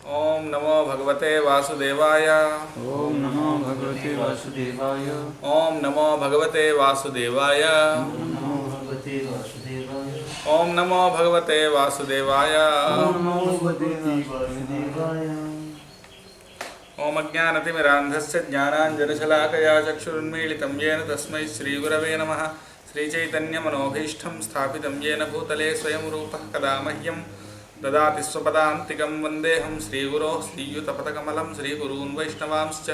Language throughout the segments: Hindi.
ओम नमो भगवते वासुदेवाय। ओम नमो भगवते वासुदेवाय। ओम नमो भगवते वासुदेवाय। ओम नमो भगवते वासुदेवाय। ओम नमो भगवते वासुदेवाय। ओम नमो भगवते वासुदेवाय। ओम अज्ञानतिमिरान्धस्य ज्ञानाञ्जनशलाकया चक्षुरुन्मीलितं येन तस्मै श्रीगुरवे नमः। श्रीचैतन्यमनोभीष्टं स्थापितं येन भूतले स्वयं रूपः कदा मह्यं ददाति स्वपदान्तिकं वन्देऽहं श्रीगुरोः श्रीयुतपदकमलं श्रीगुरून् वैष्णवांश्च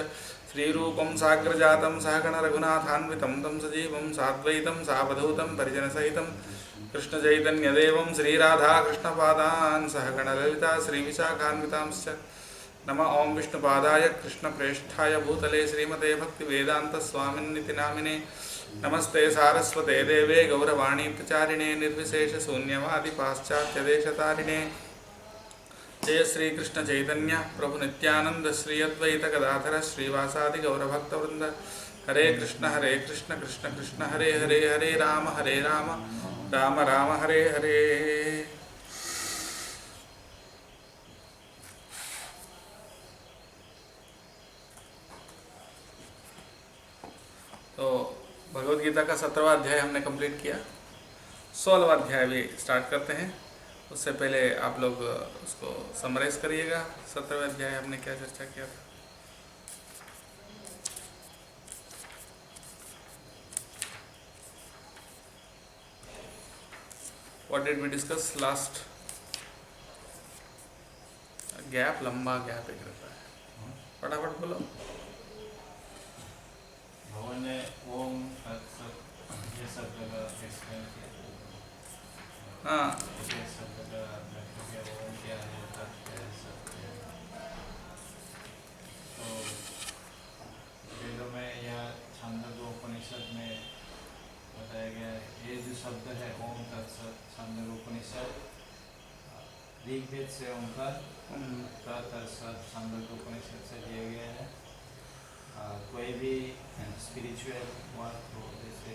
श्रीरूपं साग्रजातं सहगणरघुनाथान्वितं तं सजीवं साद्वैतं सावधूतं परिजनसहितं कृष्णचैतन्यदेवं श्रीराधाकृष्णपादान् सहगणललिता श्रीविशाखान्वितांश्च नमः। ओं विष्णुपादाय कृष्णप्रेष्ठाय भूतले श्रीमते भक्तिवेदान्तस्वामिन्निति नामिने नमस्ते सारस्वते देवे गौरवाणी प्रचारिणे निर्विशेषशून्यवादि पाश्चात्यदेशतारिणे जय श्री कृष्ण चैतन्य प्रभु नित्यानंद श्री अद्वैत गदाधर श्रीवासादि गौरभक्तवृंद हरे कृष्ण कृष्ण कृष्ण हरे हरे हरे राम राम राम हरे हरे। तो भगवद गीता का 17वां अध्याय हमने कंप्लीट किया। 16वां अध्याय भी स्टार्ट करते हैं। उससे पहले आप लोग उसको समराइज करिएगा। 17वें अध्याय हमने क्या चर्चा किया था। What did we discuss last? Gap, लंबा गैप एक रहता है, फटाफट बोलो। भगवान ने ओम ये सब जगह एक्सप्लेन किया। हाँ, ये सब जगह ओम क्या है, तत् क्या है, सब क्या है। तो वेदों में या छांदोग्य उपनिषद में बताया गया है, ये जो शब्द है ओम तत्सत, छांदोग्य उपनिषद ऋग्वेद से ओंकार, तत्सत छांदोग्य उपनिषद से दिया गया है। कोई भी स्पिरिचुअल वर्क हो, जैसे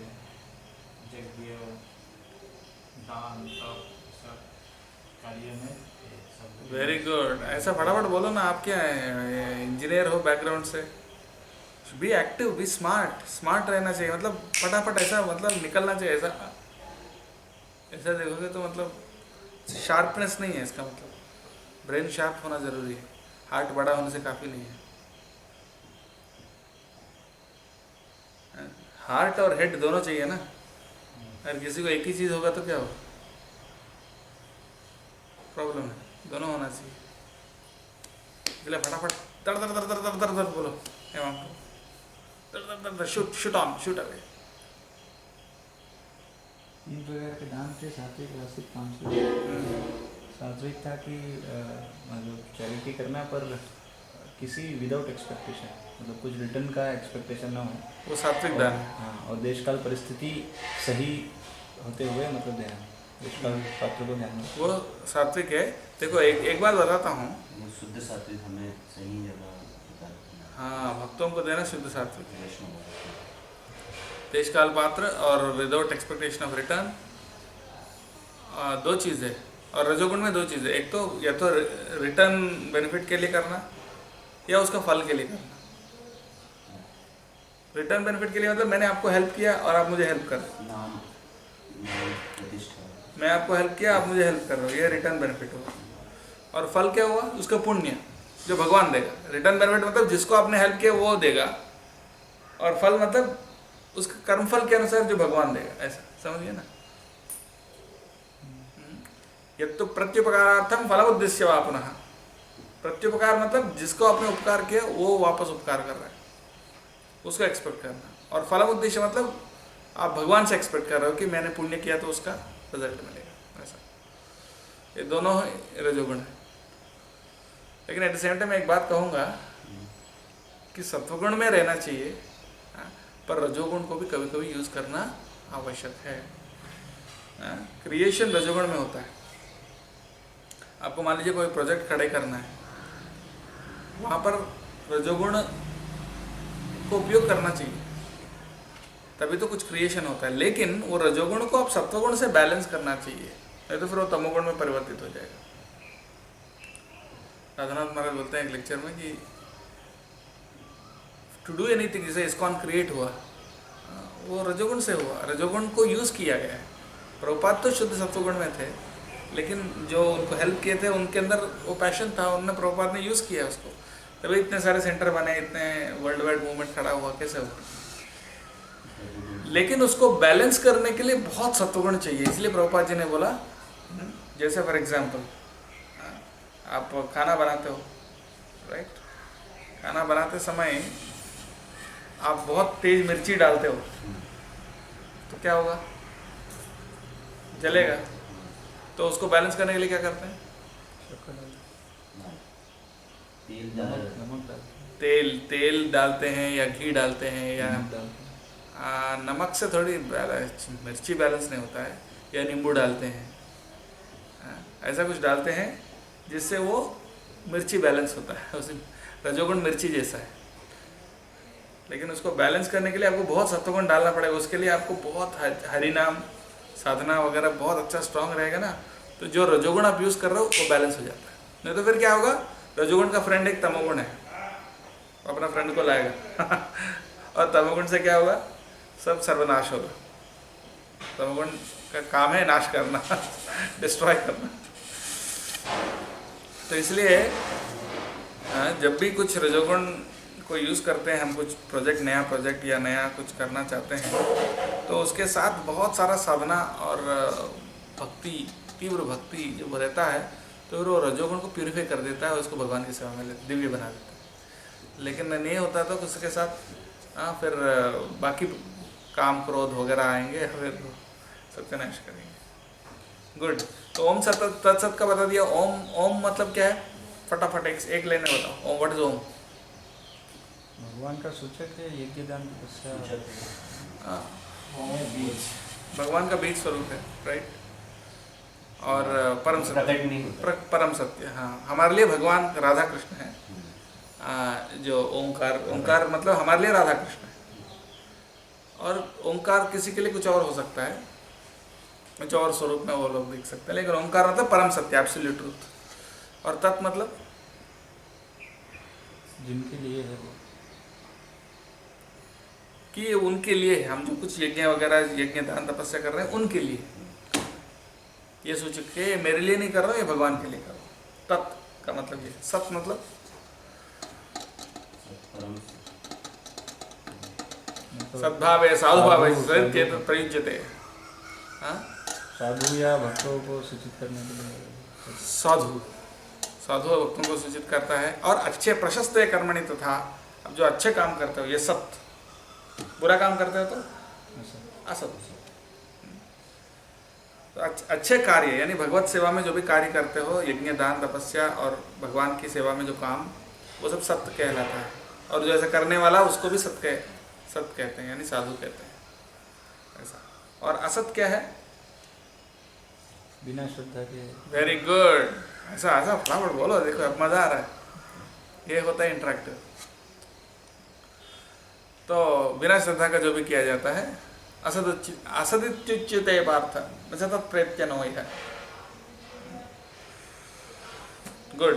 यज्ञ, दान, तप, सब कार्य में सब। Very good. ऐसा फटाफट बोलो ना। आप क्या है, इंजीनियर हो बैकग्राउंड से? Be active, be smart. Smart रहना चाहिए, मतलब फटाफट ऐसा, मतलब निकलना चाहिए। ऐसा ऐसा देखोगे तो मतलब शार्पनेस नहीं है इसका मतलब। ब्रेन शार्प होना ज़रूरी है। हार्ट बड़ा होने से काफ़ी नहीं है। हार्ट और हेड दोनों चाहिए ना। अगर किसी को एक ही चीज़ होगा तो क्या होगा? प्रॉब्लम है। दोनों होना चाहिए। इसलिए फटाफट दर दर दर दर दर दर दर बोलो एवं दर दर दर दर shoot shoot on shoot away. 3 प्रकार के दान थे, सात्विक, रासिक, तामसिक। सात्विक था कि मतलब चैरिटी करना पर किसी विदाउट एक्सपेक्टेशन, मतलब कुछ रिटर्न का एक्सपेक्टेशन ना हो, वो सात्विक दान है। हाँ, और देश काल परिस्थिति सही होते हुए मतलब देना, देश काल पात्र को ध्यान में। वो सात्विक है। देखो एक बात बताता हूँ। वो शुद्ध सात्विक हमें सही जगह बता देना। हाँ, भक्तों को देना शुद्ध सात्विक। वैष्णव भक्त। देश काल पात्र और विदाउट एक्सपेक्टेशन ऑफ रिटर्न, दो चीज़ें। और रजोगुण में दो चीज़ें। एक तो या तो रिटर्न बेनिफिट के लिए करना या उसका फल के लिए करना। रिटर्न बेनिफिट के लिए मतलब मैंने आपको हेल्प किया और आप मुझे हेल्प कर रहे हो। नाम नाम प्रतिष्ठा। मैं आपको हेल्प किया, आप मुझे हेल्प कर रहे हो, ये रिटर्न बेनिफिट हुआ। और फल क्या हुआ? उसका पुण्य जो भगवान देगा। रिटर्न बेनिफिट मतलब जिसको आपने हेल्प किया वो देगा, और फल मतलब उसके कर्मफल के अनुसार जो भगवान देगा। ऐसा समझिए ना। यत्तु प्रत्युपकारार्थम फल उद्देश्य वा पुनः। प्रत्युपकार मतलब जिसको आपने उपकार किया वो वापस उपकार कर रहा है, उसको एक्सपेक्ट करना। और फल उद्देश्य मतलब आप भगवान से एक्सपेक्ट कर रहे हो कि मैंने पुण्य किया तो उसका रिजल्ट मिलेगा। ऐसा ये दोनों रजोगुण है। लेकिन एट द सेम टाइम एक बात कहूँगा कि सत्वगुण में रहना चाहिए, पर रजोगुण को भी कभी कभी यूज़ करना आवश्यक है। क्रिएशन रजोगुण में होता है। आपको मान लीजिए कोई प्रोजेक्ट खड़े करना है, वहाँ पर रजोगुण को उपयोग करना चाहिए, तभी तो कुछ क्रिएशन होता है। लेकिन वो रजोगुण को आप सत्वगुण से बैलेंस करना चाहिए, नहीं तो फिर वो तमोगुण में परिवर्तित हो जाएगा। राधानाथ महाराज बोलते हैं एक लेक्चर में कि टू डू एनीथिंग, जैसे इस्कॉन क्रिएट हुआ वो रजोगुण से हुआ, रजोगुण को यूज़ किया गया है। प्रभुपाद तो शुद्ध सत्वगुण में थे, लेकिन जो उनको हेल्प किए थे उनके अंदर वो पैशन था, उनने प्रभुपाद ने यूज़ किया उसको, तभी इतने सारे सेंटर बने, इतने वर्ल्ड वाइड मूवमेंट खड़ा हुआ, कैसे हुआ। लेकिन उसको बैलेंस करने के लिए बहुत सत्वगुण चाहिए, इसलिए प्रभुपाद जी ने बोला, जैसे फॉर एग्जांपल आप खाना बनाते हो, राइट, खाना बनाते समय आप बहुत तेज मिर्ची डालते हो तो क्या होगा, जलेगा। तो उसको बैलेंस करने के लिए क्या करते हैं, तेल ज़्यादा नमक डालते हैं। तेल डालते हैं या घी डालते हैं या नमक डालते हैं। नमक से थोड़ी मिर्ची बैलेंस नहीं होता है, या नींबू डालते हैं, ऐसा कुछ डालते हैं जिससे वो मिर्ची बैलेंस होता है, उस रजोगुण मिर्ची जैसा है। लेकिन उसको बैलेंस करने के लिए आपको बहुत सत्वगुण डालना पड़ेगा, उसके लिए आपको बहुत हरि नाम साधना वगैरह बहुत अच्छा स्ट्रांग रहेगा ना, तो जो रजोगुण आप यूज़ कर रहे हो वो बैलेंस हो जाता है। नहीं तो फिर क्या होगा, रजोगुण का फ्रेंड एक तमोगुण है, अपना फ्रेंड को लाएगा और तमोगुण से क्या होगा, सब सर्वनाश होगा। तमोगुण का काम है नाश करना डिस्ट्रॉय करना। तो इसलिए जब भी कुछ रजोगुण को यूज़ करते हैं हम, कुछ प्रोजेक्ट, नया प्रोजेक्ट या नया कुछ करना चाहते हैं, तो उसके साथ बहुत सारा साधना और भक्ति, तीव्र भक्ति जब रहता है तो फिर वो रजोगुण को प्यूरिफाई कर देता है और उसको भगवान की सेवा में दिव्य बना देता है। लेकिन नहीं होता तो उसके साथ फिर बाकी काम क्रोध वगैरह आएंगे, फिर सत्यानाश करेंगे। गुड। तो ओम तत्सत का बता दिया। ओम मतलब क्या है, फटाफट एक लाइन में बताओ। ओम, व्हाट इज ओम? भगवान का सूचक है, यज्ञ दान तपस्या। भगवान का बीज स्वरूप है, राइट। और परम सत्य, परम सत्य। हाँ, हमारे लिए भगवान राधा कृष्ण है। जो ओंकार मतलब हमारे लिए राधा कृष्ण है। और ओंकार किसी के लिए कुछ और हो सकता है, कुछ और स्वरूप में वो लोग देख सकते हैं, लेकिन ओंकार मतलब परम सत्य, एब्सोल्यूट ट्रूथ। और तत् मतलब जिनके लिए है वो, कि उनके लिए हम जो कुछ यज्ञ वगैरह, यज्ञ दान तपस्या कर रहे हैं उनके लिए, ये सोच के मेरे लिए नहीं कर रहा हूँ, ये भगवान के लिए कर रहा हूँ। तत् का मतलब ये। सत मतलब सद्भाव है, साधुभाव है, चेत प्रयुज्यते। साधु या भक्तों को सूचित करने के लिए साधु और भक्तों को सूचित करता है। और अच्छे प्रशस्त कर्मणि तथा, अब जो अच्छे काम करते हो ये सत, बुरा काम करते हो तो असत। तो अच्छे कार्य यानी भगवत सेवा में जो भी कार्य करते हो, यज्ञ दान तपस्या और भगवान की सेवा में जो काम, वो सब सत्य कहलाता है। और जो ऐसा करने वाला उसको भी सत्य कहते हैं, यानी साधु कहते हैं, ऐसा। और असत क्या है? बिना श्रद्धा के। Very good. ऐसा फटाफट बोलो, देखो अब मजा आ रहा है। ये होता है इंटरेक्टिव। तो बिना श्रद्धा का जो भी किया जाता है असदित्युच्यते पार्थ न च तत्प्रेत्य नो यः। गुड।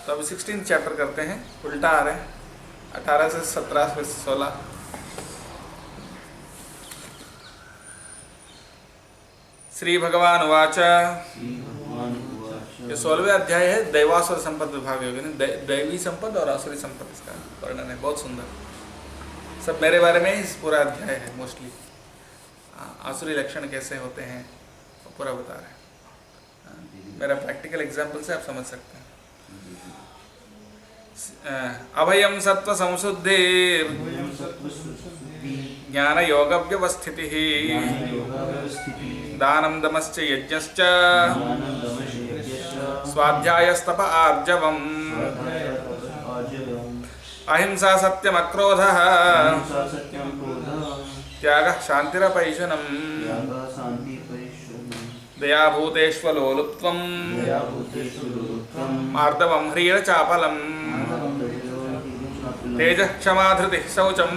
तो अब 16 चैप्टर करते हैं, उल्टा आ रहे हैं, 18 से 17 से 16। श्री भगवान उवाच। ये 16वें अध्याय है, दैवासुर संपद विभाग योग, दैवी संपद और आसुरी संपद, इसका वर्णन है, बहुत सुंदर। सब मेरे बारे में इस पूरा अध्याय है मोस्टली। आसुरी लक्षण कैसे होते हैं वो पूरा बता रहे हैं। मेरा प्रैक्टिकल एग्जाम्पल से आप समझ सकते हैं। अभयम सत्व संशुद्धि ज्ञान योग व्यवस्थिति दानम दमश्च यज्ञश्च स्वाध्यायस्तप आर्जवम् अहिंसा सत्यम अक्रोधः त्यागः शान्तिरपैशुनम् दयाभूतेष्वलोलुप्त्वम् मार्दवम् ह्रीरचापलम् तेजः क्षमा धृतिः शौचम्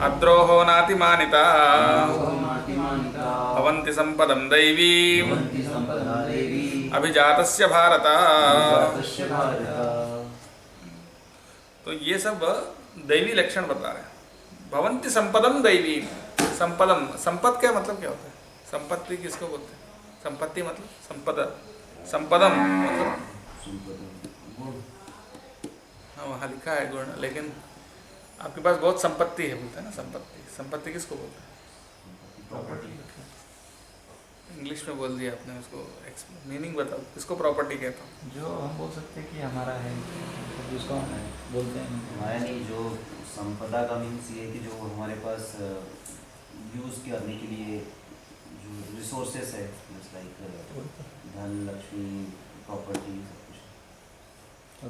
अद्रोहो नातिमानिता भवन्ति सम्पदं दैवीम् अभिजातस्य भारत। अभिजातस्य भारत। तो ये सब दैवी लक्षण बता रहे हैं। भवन्ति संपदम दैवी। संपदम, संपद क्या मतलब क्या होता है? संपत्ति किसको बोलते हैं? संपत्ति मतलब संपद, संपदम मतलब हाँ वहाँ लिखा है गुण, लेकिन आपके पास बहुत संपत्ति है बोलते हैं ना। संपत्ति, संपत्ति किसको बोलते हैं? प्रॉपर्टी। इंग्लिश में बोल दिया आपने, उसको मीनिंग बताओ, किसको प्रॉपर्टी कहता हूँ? जो हम बोल सकते हैं कि हमारा है, जिसको हम बोलते हैं हमारा नहीं, जो संपदा का मीन्स ये है कि जो हमारे पास यूज़ करने के लिए जो रिसोर्सेस है, लाइक धन, लक्ष्मी, प्रॉपर्टी, सब कुछ।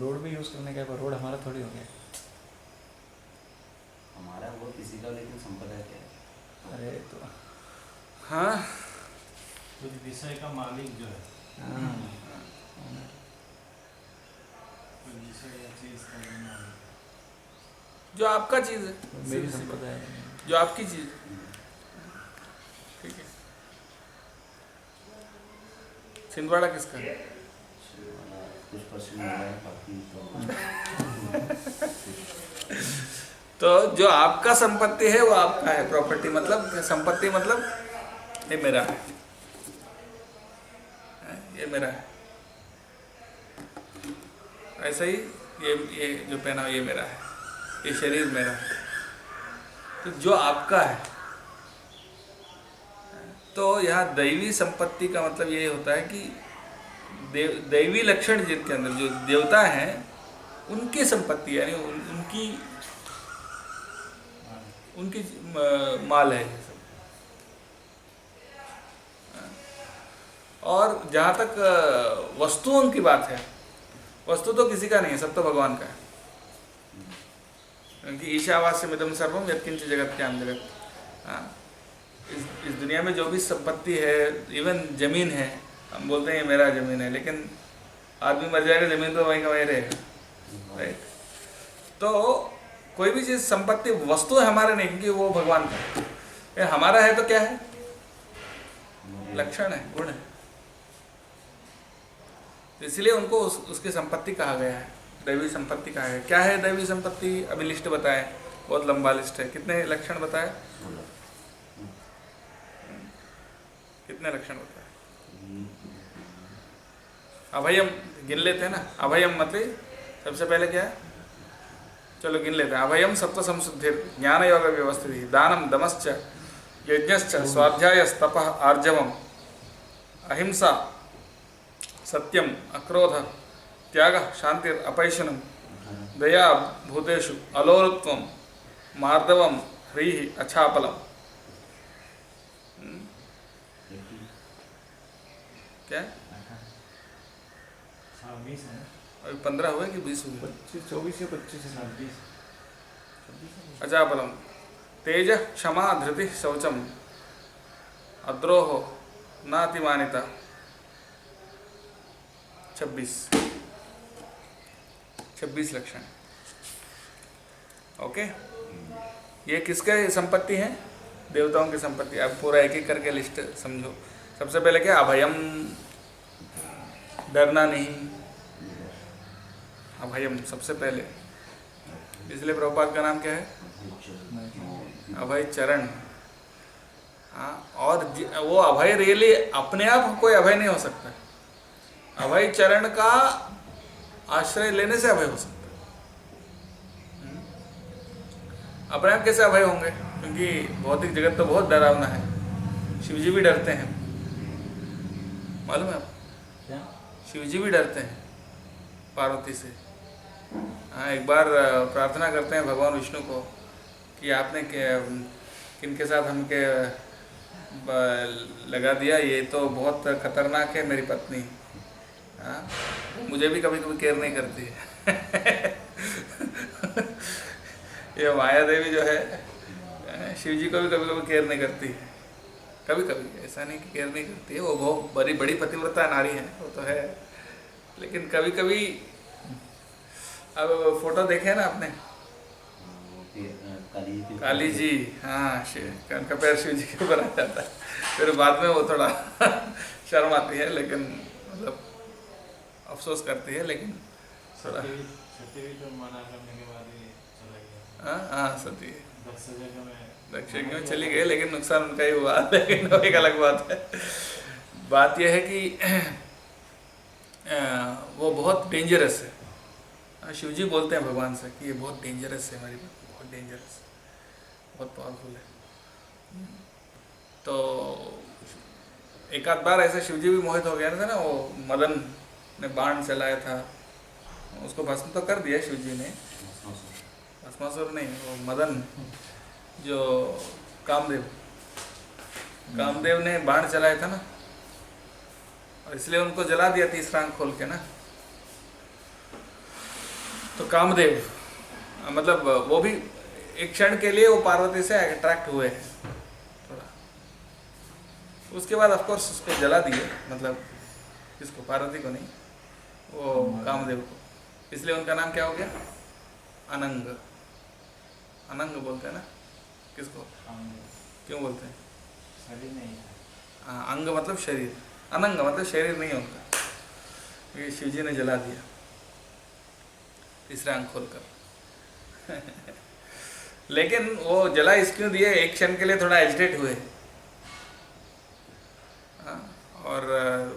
रोड भी यूज़ करने का, पर रोड हमारा थोड़ी हो गया। हमारा वो किसी का, लेकिन संपदा क्या है? अरे तो हाँ कुछ विषय का मालिक जो है, हाँ, कुछ विषय या चीज का भी मालिक। जो आपका चीज़ है, मेरी संपदा है। जो आपकी चीज़ है, ठीक है। छिंदवाड़ा किसका है? कुछ परसेंट मिला है, बाकी तो जो आपका संपत्ति है वो आपका है। प्रॉपर्टी मतलब, संपत्ति मतलब ये मेरा है, ये मेरा है। ऐसा ही ये जो पहना ये मेरा है, ये शरीर मेरा है। तो जो आपका है, तो यहाँ दैवी संपत्ति का मतलब ये होता है कि दैवी लक्षण जिनके अंदर जो देवता हैं उनकी संपत्ति, यानी उनकी माल है ये सब। और जहाँ तक वस्तुओं की बात है, वस्तु तो किसी का नहीं है, सब तो भगवान का है। क्योंकि ईशावास्यमिदं सर्वं यत्किंच जगत्याम जगत। हाँ, इस दुनिया में जो भी संपत्ति है, इवन जमीन है, हम बोलते हैं ये मेरा जमीन है, लेकिन आदमी मर जाएगा, जमीन तो वहीं का वहीं रहेगा, राइट। तो कोई भी चीज़, संपत्ति, वस्तु है हमारे नहीं, क्योंकि वो भगवान का है। ये हमारा है तो क्या है? लक्षण है, गुण है। इसलिए उनको उसकी संपत्ति कहा गया है, दैवी संपत्ति कहा गया है। क्या है दैवी संपत्ति? अभी लिस्ट बताएं, बहुत लंबा लिस्ट है। कितने लक्षण बताए? कितने लक्षण बताए? अभयम गिन लेते हैं ना। अभयम मतलब सबसे पहले क्या है? चलो गिन लेते हैं। अभयम सत्व संशुद्धिर, ज्ञान योग व्यवस्थिति, दानम दमश्च, यज्ञश्च, स्वाध्यायस्तपः आर्जवम, अहिंसा, सत्यम, अक्रोध, त्याग, शांतिर, अपैशुनम, दया, भूतेषु, अलोलुत्वम, मार्दवम, ह्रीः, अछापलम। क्या? 26 है। अभी 15 हुए कि 20 हुए? 25, 24 या 25 है। 26। अजापलम, तेज, क्षमा, धृति, शौचम, अद्रोह, नातिमानिता। 26 लक्षण। ओके, ये किसके संपत्ति है? देवताओं की संपत्ति। अब पूरा एक एक करके लिस्ट समझो। सबसे पहले क्या? अभयम, डरना नहीं, अभयम सबसे पहले। इसलिए प्रभुपाद का नाम क्या है? अभय चरण। हाँ, और वो अभय रियली अपने आप कोई अभय नहीं हो सकता। अभय चरण का आश्रय लेने से अभय हो सकता है। अपने आप कैसे अभय होंगे? क्योंकि भौतिक जगत तो बहुत डरावना है। शिवजी भी डरते हैं, मालूम है आपको? क्या? शिवजी भी डरते हैं पार्वती से। हाँ, एक बार प्रार्थना करते हैं भगवान विष्णु को कि आपने किनके साथ हमके लगा दिया, ये तो बहुत खतरनाक है मेरी पत्नी। हाँ, मुझे भी कभी कभी केयर नहीं करती है। ये माया देवी जो है, शिव जी को भी कभी कभी केयर नहीं करती है। कभी कभी, ऐसा नहीं कि केयर नहीं करती है, वो बहुत बड़ी बड़ी पतिव्रता नारी है, वो तो है। लेकिन कभी कभी, अब फोटो देखे ना आपने, काली जी, हाँ, उनका पैर शिव जी के ऊपर आ जाता है। फिर बाद में वो थोड़ा शर्म आती है, लेकिन मतलब अफसोस करती है, लेकिन थोड़ा सत्य भी तो मना करने के बाद ही चला गया। हाँ सती है, दक्ष जगह में दक्षिण में चली गई, लेकिन नुकसान उनका ही हुआ। लेकिन वो एक अलग बात है। बात यह है कि वो बहुत डेंजरस है। शिव जी बोलते हैं भगवान से कि ये बहुत डेंजरस है, हमारी बहुत डेंजरस, बहुत पावरफुल है। तो एक आध बार ऐसे शिव जी भी मोहित हो गए थे ना, वो मदन ने बाण चलाया था, उसको भस्म तो कर दिया शिव जी ने, भस्मासुर नहीं, वो मदन जो कामदेव ने बाण चलाया था ना, और इसलिए उनको जला दिया तीसरा आंख खोल के ना। तो कामदेव मतलब वो भी एक क्षण के लिए वो पार्वती से अट्रैक्ट हुए हैं थोड़ा, उसके बाद ऑफ कोर्स उसको जला दिए, मतलब इसको पार्वती को नहीं, वो कामदेव को। इसलिए उनका नाम क्या हो गया? अनंग। अनंग बोलते हैं ना किसको? क्यों बोलते हैं? शरीर नहीं है। हाँ, अंग मतलब शरीर, अनंग मतलब शरीर नहीं होता। ये शिव जी ने जला दिया तीसरा आंख खोलकर। लेकिन वो जला इस क्यों दिए? एक क्षण के लिए थोड़ा एजिटेट हुए। हाँ, और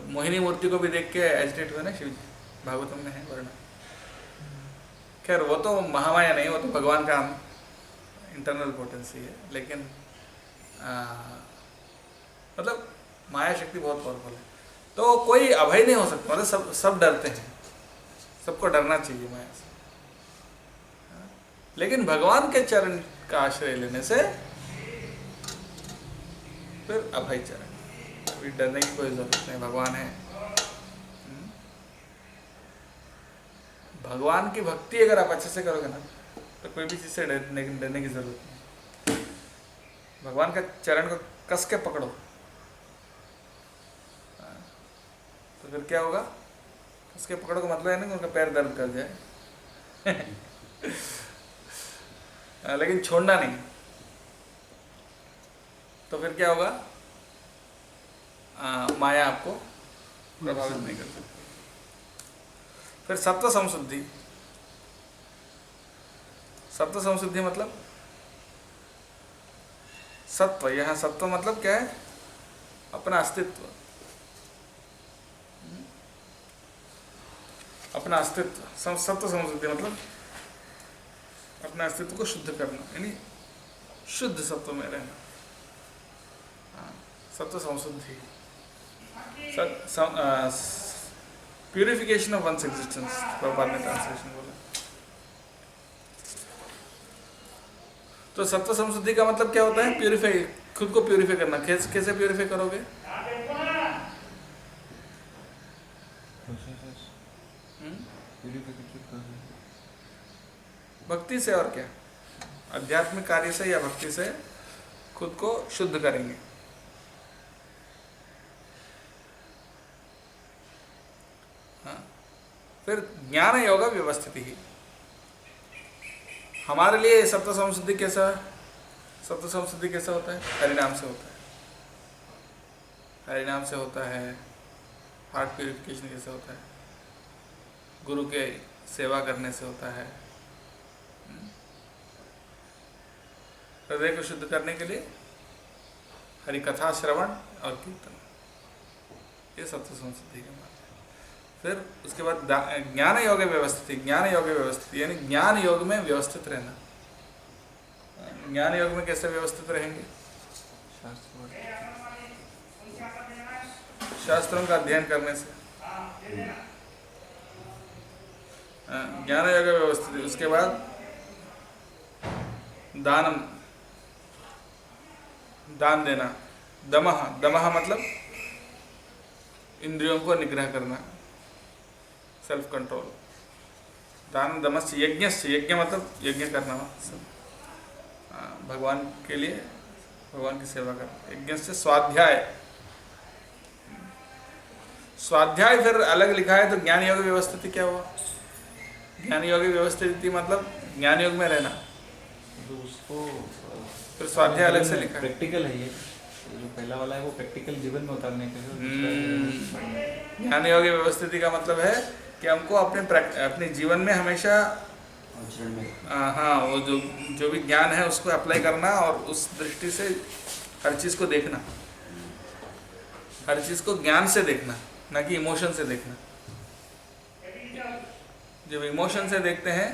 मोहिनी मूर्ति को भी देख के एजिटेट हुए ना शिव जी, भागवतम में है वर्णन। खैर वो तो महामाया नहीं, वो तो भगवान का इंटरनल पोटेंसी है, लेकिन मतलब माया शक्ति बहुत पावरफुल है। तो कोई अभय नहीं हो सकता, मतलब सब डरते हैं, सबको डरना चाहिए माया से। लेकिन भगवान के चरण का आश्रय लेने से फिर अभय चरण, अभी डरने की कोई जरूरत नहीं, भगवान है। भगवान की भक्ति अगर आप अच्छे से करोगे ना, तो कोई भी चीज़ से डरने की जरूरत नहीं। भगवान का चरण को कस के पकड़ो, तो फिर क्या होगा? कस के पकड़ो का मतलब है ना कि उनका पैर दर्द कर जाए। लेकिन छोड़ना नहीं, तो फिर क्या होगा? माया आपको प्रभावित नहीं कर सकती। फिर सत्व संशुद्धि। सत्व संशुद्धि मतलब सत्व, यहाँ सत्व मतलब क्या है? अपना अस्तित्व, अपना अस्तित्व। सत्व संशुद्धि मतलब अपने अस्तित्व को शुद्ध करना, यानी शुद्ध सत्व में रहना। सत्व संशुद्धि, purification of one's existence, Prabhupada ने ट्रांसलेशन बोला। तो सत्व संशुद्धि का मतलब क्या होता है? प्यूरिफाई, खुद को प्यूरिफाई करना। कैसे प्यूरिफाई करोगे? भक्ति से। और क्या? आध्यात्मिक कार्य से या भक्ति से खुद को शुद्ध करेंगे। हाँ, फिर ज्ञान योग व्यवस्थिति ही। हमारे लिए सत्व संशुद्धि कैसा है? सत्व संशुद्धि कैसा होता है? हरिनाम से होता है। हरिनाम से होता है। हार्ट प्यूरिफिकेशन कैसे होता है? गुरु के सेवा करने से होता है। हृदय को शुद्ध करने के लिए हरि कथा श्रवण और कीर्तन, ये सत्व संशुद्धि का मार्ग है। फिर उसके बाद ज्ञान योग व्यवस्थित। ज्ञान योग व्यवस्थित यानी ज्ञान योग में व्यवस्थित रहना। ज्ञान योग में कैसे व्यवस्थित रहेंगे? शास्त्रों का अध्ययन करने से ज्ञान योग व्यवस्थित। उसके बाद दान देना। दमः, दमः मतलब इंद्रियों को निग्रह करना, सेल्फ कंट्रोल। दान दमस्य यज्ञस्य, यज्ञ मतलब यज्ञ करना, भगवान के लिए भगवान की सेवा करना। यज्ञस्य स्वाध्याय। स्वाध्याय फिर अलग लिखा है, तो ज्ञान योग व्यवस्थिति क्या हुआ? ज्ञान योग व्यवस्थिति मतलब ज्ञान योग में रहना। तो उसको फिर स्वाध्याय अलग से लिखा है। प्रैक्टिकल है ये तो जो पहला वाला है वो प्रैक्टिकल जीवन में उतारने के लिए, और दूसरा है ज्ञान योगी व्यवस्थिति का मतलब है कि हमको अपने जीवन में हमेशा आचरण में हाँ, वो जो भी ज्ञान है उसको अप्लाई करना और उस दृष्टि से हर चीज़ को देखना, हर चीज़ को ज्ञान से देखना, ना कि इमोशन से देखना। जब इमोशन से देखते हैं,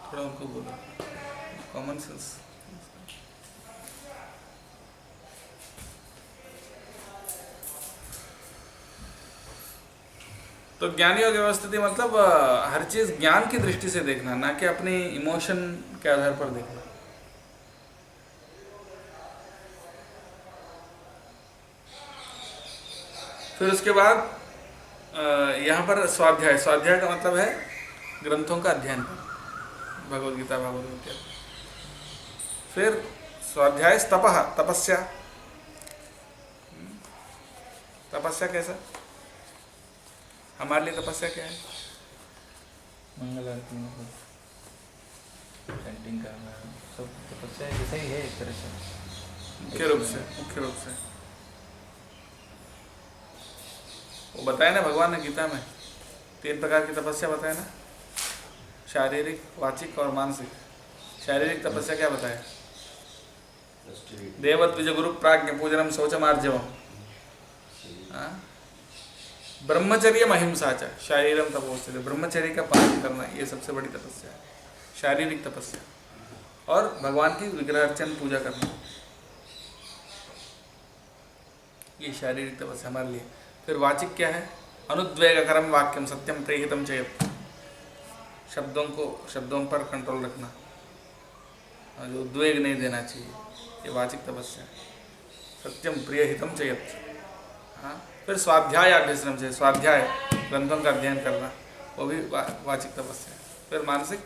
थोड़ा उनको बोलो कॉमन सेंस। तो ज्ञान योग व्यवस्थिति मतलब हर चीज ज्ञान की दृष्टि से देखना, ना कि अपनी इमोशन के आधार पर देखना। फिर उसके बाद यहाँ पर स्वाध्याय, स्वाध्याय का मतलब है ग्रंथों का अध्ययन, भगवद गीता, भागवत गीता। फिर स्वाध्याय तपः, तपस्या। तपस्या कैसा? हमारे लिए तपस्या क्या है? मंगल आरती, मतलब चैंटिंग करना, सब तपस्या जैसा ही है एक तरह से, मुख्य रूप से वो बताया ना भगवान ने गीता में, 3 प्रकार की तपस्या बताया ना, शारीरिक, वाचिक और मानसिक। शारीरिक तपस्या क्या बताया? देवद्विज गुरु प्राज्ञ पूजनम शौचमार्जवम, ब्रह्मचर्य अहिंसा च शारीरम तपोस्थित। ब्रह्मचर्य का पालन करना, ये सबसे बड़ी तपस्या है, शारीरिक तपस्या। और भगवान की विग्रह अर्चन पूजा करना, ये शारीरिक तपस्या हमारे लिए। फिर वाचिक क्या है? अनुद्वेगकरम वाक्यम सत्यम प्रेहितम चयत। शब्दों पर कंट्रोल रखना, जो उद्वेग नहीं देना चाहिए, ये वाचिक तपस्या है। सत्यम प्रियहितम चयत। हाँ, फिर स्वाध्याय अभ्यसनम से, स्वाध्याय ग्रंथों का अध्ययन करना, वो भी वाचिक तपस्या है। फिर मानसिक,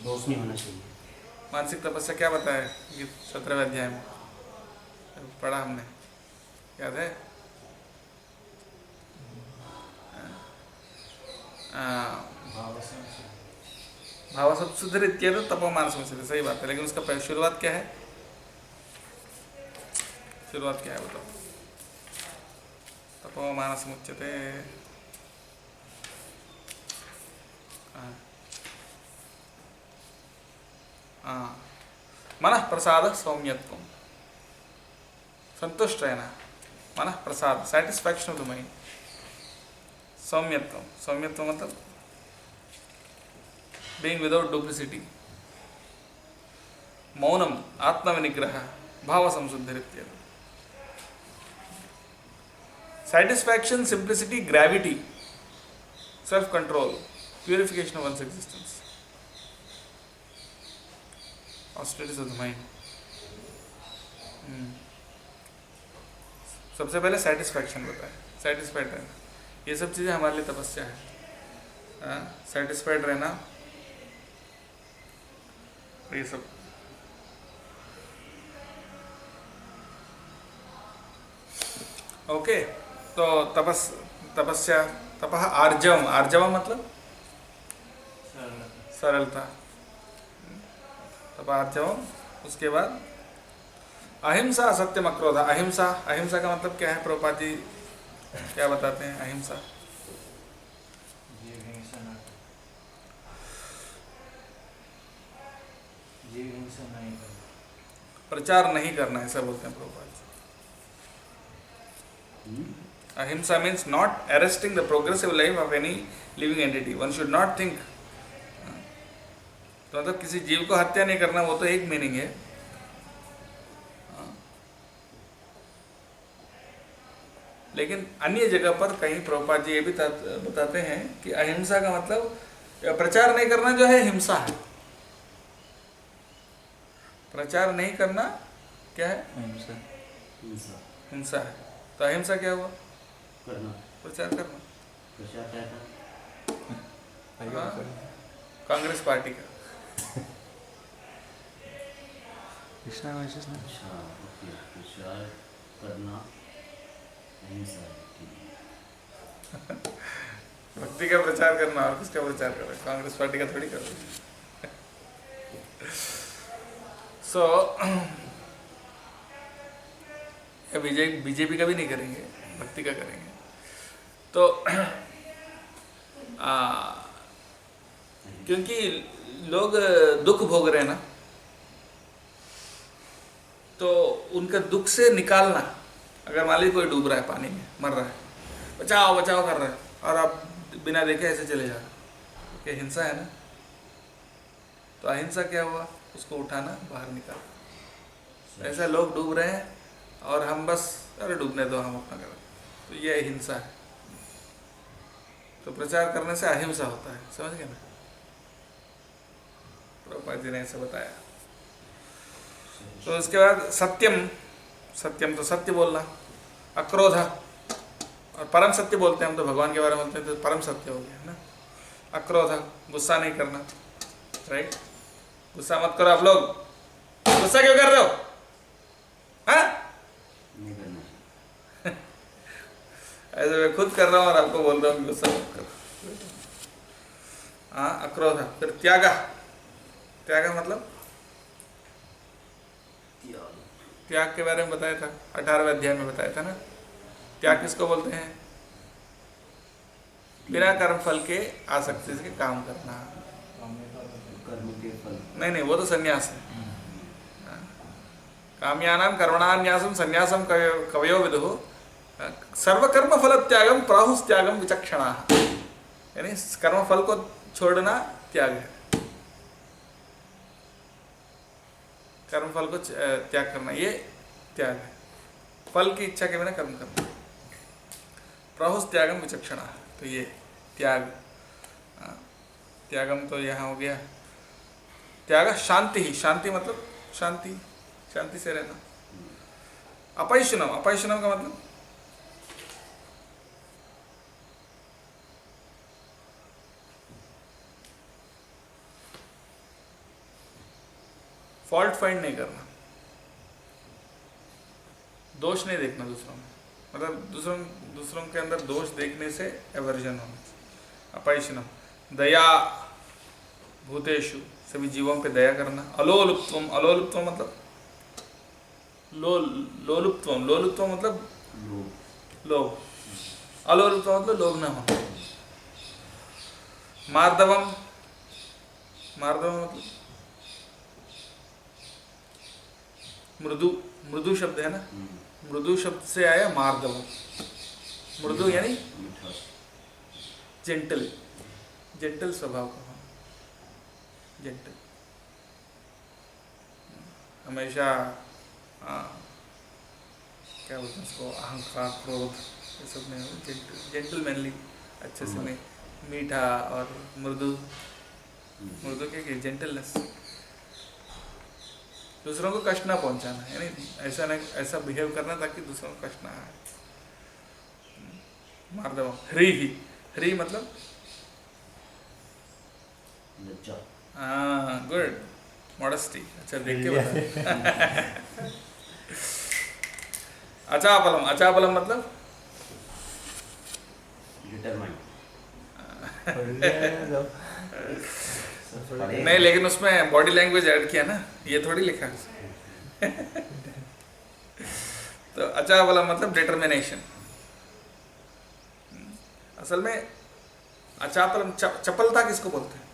दोष नहीं होना चाहिए। मानसिक तपस्या क्या बताया? 17वें अध्याय में पढ़ा हमने, याद है? भाव सब सुधरित्येव तपो मानसम से, सही बात है। लेकिन उसका शुरुआत क्या है? शुरुआत क्या है बताओ? तपो मानसम उच्यते। मन प्रसाद सौम्यत्व, संतुष्ट रहना, मन प्रसाद, सैटिस्फैक्शन ऑफ द माइंड। सौम्यत्व, सौम्यत्व मतलब बीइंग विदाउट डुप्लिसिटी। मौनम, आत्मविनिग्रह, भाव संशुद्धिरित्येव। Satisfaction, simplicity, gravity, self-control, purification of one's existence, austerities of the mind. सबसे पहले सेटिस्फैक्शन बताए, सेटिस्फाइड रहना, ये सब चीज़ें हमारे लिए तपस्या है। सेटिस्फाइड रहना, ये सब। ओके, तो तपस्या, तपः आर्जवम, आर्जवम मतलब सरलता, तप आर्जवम। उसके बाद अहिंसा, सत्यम अक्रोध। अहिंसा, अहिंसा का मतलब क्या है? प्रभुपाद जी क्या बताते हैं? अहिंसा जीव हिंसा नहीं करना, प्रचार नहीं करना, ऐसा बोलते हैं Prabhupada ji. Ahimsa means not arresting the progressive life of any living entity. One should not think, तो मतलब किसी जीव को हत्या नहीं करना, वो तो एक मीनिंग है। लेकिन अन्य जगह पर कहीं प्रभुपाद जी ये भी बताते हैं कि अहिंसा का मतलब प्रचार नहीं करना जो है हिंसा है। प्रचार नहीं करना क्या है? हिंसा है। तो अहिंसा क्या हुआ? करना, प्रचार करना। प्रचार क्या था? कांग्रेस पार्टी का कृष्णा consciousness। अच्छा, ओके, प्रचार करना अहिंसा है, ठीक है। भक्ति का प्रचार करना और किसका प्रचार कर रहे? कांग्रेस पार्टी का थोड़ी कर रहे। सो बीजेपी का भी नहीं करेंगे, भक्ति का करेंगे। तो क्योंकि लोग दुख भोग रहे हैं ना, तो उनका दुख से निकालना, अगर मान लीजिए कोई डूब रहा है पानी में, मर रहा है, बचाओ बचाओ कर रहा है, और आप बिना देखे ऐसे चले जा रहे हो, क्या हिंसा है ना। तो अहिंसा क्या हुआ, उसको उठाना, बाहर निकालना। ऐसा लोग डूब रहे हैं और हम बस अरे डूबने दो, हम अपना करें, तो ये हिंसा है। तो प्रचार करने से अहिंसा होता है, समझ गए ना। प्रभुपाद जी ने ऐसा बताया। तो इसके बाद सत्यम, सत्यम तो सत्य बोलना, अक्रोध, और परम सत्य बोलते हैं हम, तो भगवान के बारे में बोलते हैं, तो परम सत्य हो गया ना। अक्रोध, गुस्सा नहीं करना, राइट। गुस्सा मत करो आप लोग, गुस्सा क्यों कर रहे हो, हाँ? नहीं करना। ऐसे मैं खुद कर रहा हूँ और आपको बोल रहा हूँ कि गुस्सा मत करो। हाँ, अक्रोध। फिर त्याग, त्याग मतलब त्याग के बारे में बताया था, 18वें अध्याय में बताया था ना। त्याग किसको बोलते हैं, बिना कर्म फल के आसक्ति से काम करना। कर्म के फल नहीं नहीं, वो तो संन्यास है। काम्यानां कर्मणान्यासं संन्यासं कवयो विदुः सर्वकर्म फल त्यागम प्राहुस्त्यागम विचक्षणाः। यानी कर्म फल को छोड़ना त्याग है, कर्म फल को त्याग करना, ये त्याग है। फल की इच्छा के बिना कर्म करना, प्राहुस्त्यागम विचक्षणाः, तो ये त्याग। त्यागम तो यहाँ हो गया। त्याग शांति ही, शांति मतलब शांति, शांति से रहना। अपैशुनम, अपैशुनम का मतलब फॉल्ट फाइंड नहीं करना, दोष नहीं देखना दूसरों में, मतलब दूसरों के अंदर दोष देखने से एवर्जन होना। अपैशुनम, दया, भूतेषु, सभी जीवों पे दया करना। अलोलुप्त्वम, अलोलुप्त्वम मतलब लोलुप्त्वम, लोलुप्त्वम मतलब लोभ, अलोलुप्त्वम मतलब लोभ न होना। मार्दवम, मार्दवम मतलब मृदु, मृदु शब्द है ना, मृदु शब्द से आया मार्दवम। मृदु यानी जेंटल, जेंटल स्वभाव का होना, जेंटल। हमेशा क्या बोलते हैं उसको, अहंकार, क्रोध, ये सब नहीं हो, जेंटल, जेंटलमैनली, अच्छे से नहीं, मीठा और मृदु, मृदु क्या, जेंटलनेस, दूसरों को कष्ट ना पहुंचाना, यानी ऐसा नहीं, ऐसा बिहेव करना ताकि दूसरों को कष्ट ना आए। मार्दव, ह्रीहि, ह्री मतलब लज्जा। हाँ, गुड, मॉडेस्टी। अच्छा देख के बता। अचापलम, अचापलम मतलब डिटरमाइंड। नहीं, लेकिन उसमें बॉडी लैंग्वेज ऐड किया ना, ये थोड़ी लिखा है। तो अचापलम मतलब डिटर्मिनेशन। असल में अचापलम, चपलता किसको बोलते हैं,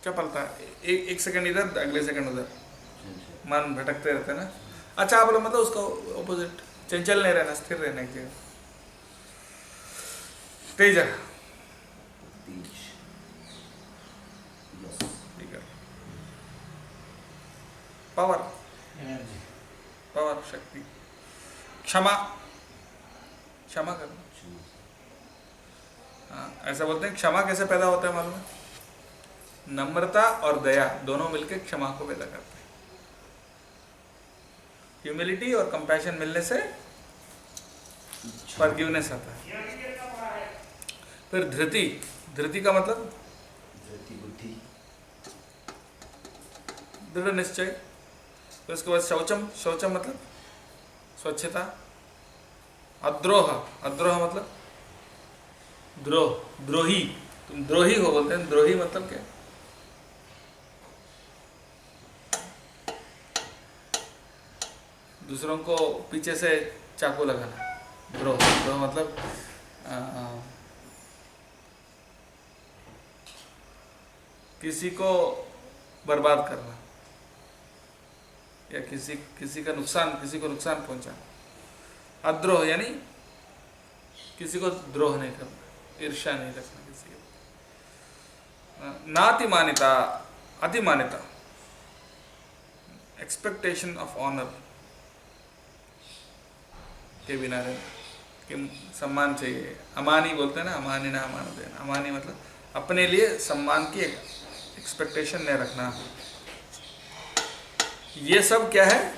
चपलता, एक सेकंड इधर, अगले सेकंड उधर, मन भटकते रहते हैं ना। अचापलम मतलब उसका ऑपोजिट, चंचल नहीं रहना, स्थिर रहना एक जगह। तेज, पावर, एनर्जी, पावर, शक्ति। क्षमा, क्षमा करना। हाँ, ऐसा बोलते हैं, क्षमा कैसे पैदा होता है मालूम है, नम्रता और दया दोनों मिलकर क्षमा को पैदा करते हैं। ह्यूमिलिटी और कंपैशन मिलने से फॉरगिवनेस आता है। फिर धृति, धृति का मतलब बुद्धि, दृढ़ निश्चय। फिर उसके बाद शौचम, शौचम मतलब स्वच्छता। अद्रोह, अद्रोह मतलब द्रोह, द्रोही, तुम द्रोही हो बोलते हैं। द्रोही मतलब क्या, दूसरों को पीछे से चाकू लगाना, द्रोह। द्रोह मतलब किसी को बर्बाद करना या किसी को नुकसान पहुंचाना। अद्रोह यानी किसी को द्रोह नहीं करना, ईर्ष्या नहीं रखना किसी के। नातिमानिता, अतिमानिता, एक्सपेक्टेशन ऑफ ऑनर के बिना रहना, कि सम्मान चाहिए। अमानी बोलते हैं ना, अमानी ना अमान देना। अमानी मतलब अपने लिए सम्मान की एक्सपेक्टेशन नहीं रखना। ये सब क्या है?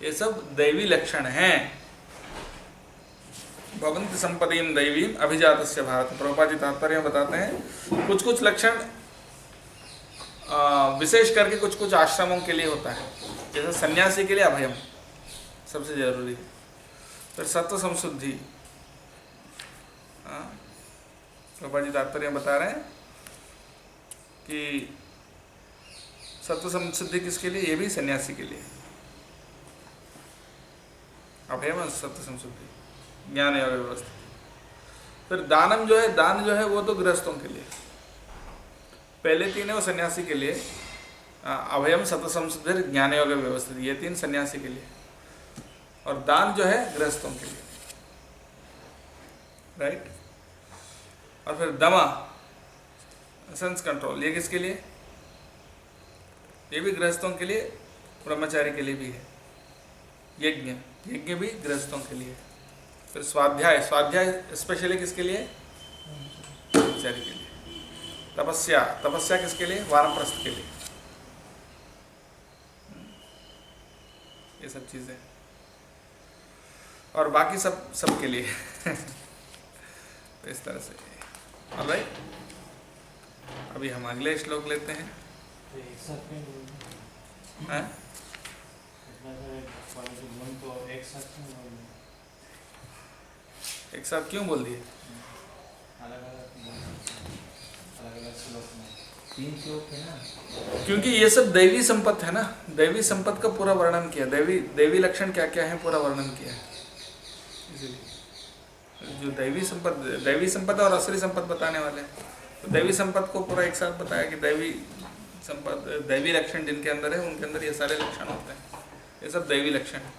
ये सब दैवी लक्षण हैं। भवन्ति संपदीम दैवीम अभिजातस्य भारत। प्रभुपाद जी तात्पर्य में बताते हैं कुछ कुछ लक्षण विशेष करके कुछ कुछ आश्रमों के लिए होता है। जैसे सन्यासी के लिए अभयम सबसे जरूरी है। फिर सत्व संशुद्धि, प्रभुपाद जी तात्पर्य में बता रहे हैं कि सत्व संशुद्धि किसके लिए? ये भी सन्यासी के लिए। अभयम सत्व संशुद्धि, ज्ञान योग व्यवस्था। फिर दान जो है वो तो गृहस्थों के लिए। पहले तीन है वो सन्यासी के लिए। अभयम सत्व संशुद्धि ज्ञान योग व्यवस्थित, ये तीन सन्यासी के लिए। और दान जो है गृहस्थों के लिए, राइट। और फिर दमा, सेंस कंट्रोल, ये किसके लिए? ये भी गृहस्थों के लिए, ब्रह्मचारी के लिए भी है। यज्ञ भी गृहस्थों के लिए। फिर स्वाध्याय स्पेशली किसके लिए? ब्रह्मचारी के लिए। तपस्या किसके लिए? वानप्रस्थ के लिए। ये सब चीजें, और बाकी सब के लिए। तो इस तरह से। ऑलराइट, अभी हम अगले श्लोक लेते हैं। हैं? एक साथ क्यों बोल दिए? तीन श्लोक है ना, क्योंकि ये सब दैवी संपत्ति है ना। दैवी संपत्ति का पूरा वर्णन किया, दैवी लक्षण क्या क्या है पूरा वर्णन किया है। इसलिए जो दैवी संपत्ति और असली संपत्ति बताने वाले हैं, तो दैवी संपत्ति को पूरा एक साथ बताया कि दैवी लक्षण जिनके अंदर है उनके अंदर ये सारे लक्षण होते हैं। ये सब दैवी लक्षण है,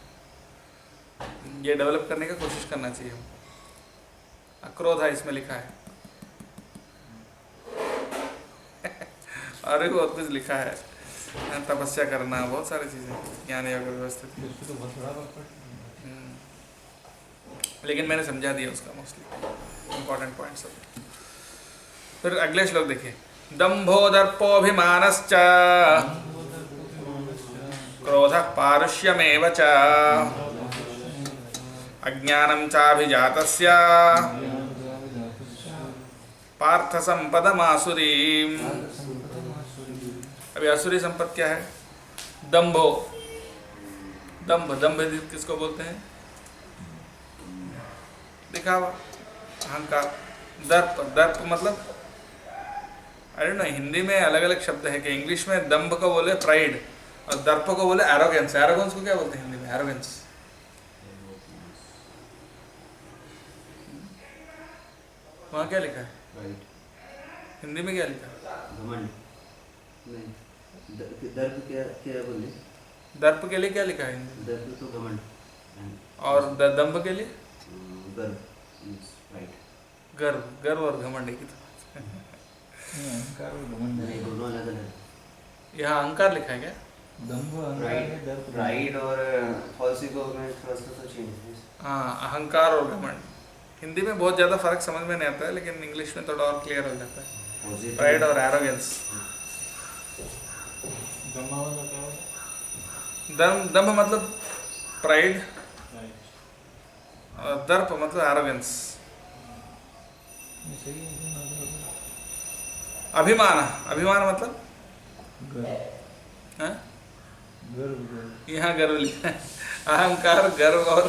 ये डेवलप करने का कोशिश करना चाहिए हम। अक्रोध है इसमें लिखा है, और भी बहुत कुछ लिखा है। तपस्या करना, बहुत सारी चीजें, ज्ञान योग व्यवस्थित। तो बहुत बड़ा लेकिन मैंने समझा दिया उसका मोस्टली इंपॉर्टेंट पॉइंट सब। फिर अगले श्लोक देखिए। दंभो दर्पोऽभिमानश्च क्रोधः पारुष्यमेव च अज्ञानं चाभिजातस्य पार्थ संपदमासुरीम्। अभी आसुरी संपद क्या है? दंभो, दंभ किसको बोलते हैं? दिखावा, अहंकार। दर्प मतलब आई डोंट नो, हिंदी में अलग अलग शब्द है कि इंग्लिश में दंभ को बोले प्राइड और दर्प को बोले एरोगेंस। एरोगेंस को क्या बोलते हैं हिंदी में? एरोगेंस। वहाँ क्या लिखा है? हिंदी में क्या लिखा है? घमंड। नहीं, दर्प क्या बोले? दर्प के लिए क्या लिखा है हिंदी? दर्प तो घमंड। और दंभ के लिए? गर्व, राइट। गर्व और घमंड की तो अहंकार और घमंड नहीं, दोनों अलग अलग। यहाँ अहंकार लिखा है क्या? दंभ अहंकार है, दर्प प्राइड और फॉल्सिको में थोड़ा सा तो चेंज है। हाँ, अहंकार और घमंड। हिंदी में बहुत ज़्यादा फर्क समझ में नहीं आता है, लेकिन इंग्लिश में थोड़ा और क्लियर हो जाता है। प्राइड और एरोगेंस। दंभ मतलब प्राइड और दर्प मतलब एरोगेंस। अभिमान मतलब हाँ? यहाँ गर्व लिखा है। अहंकार, गर्व और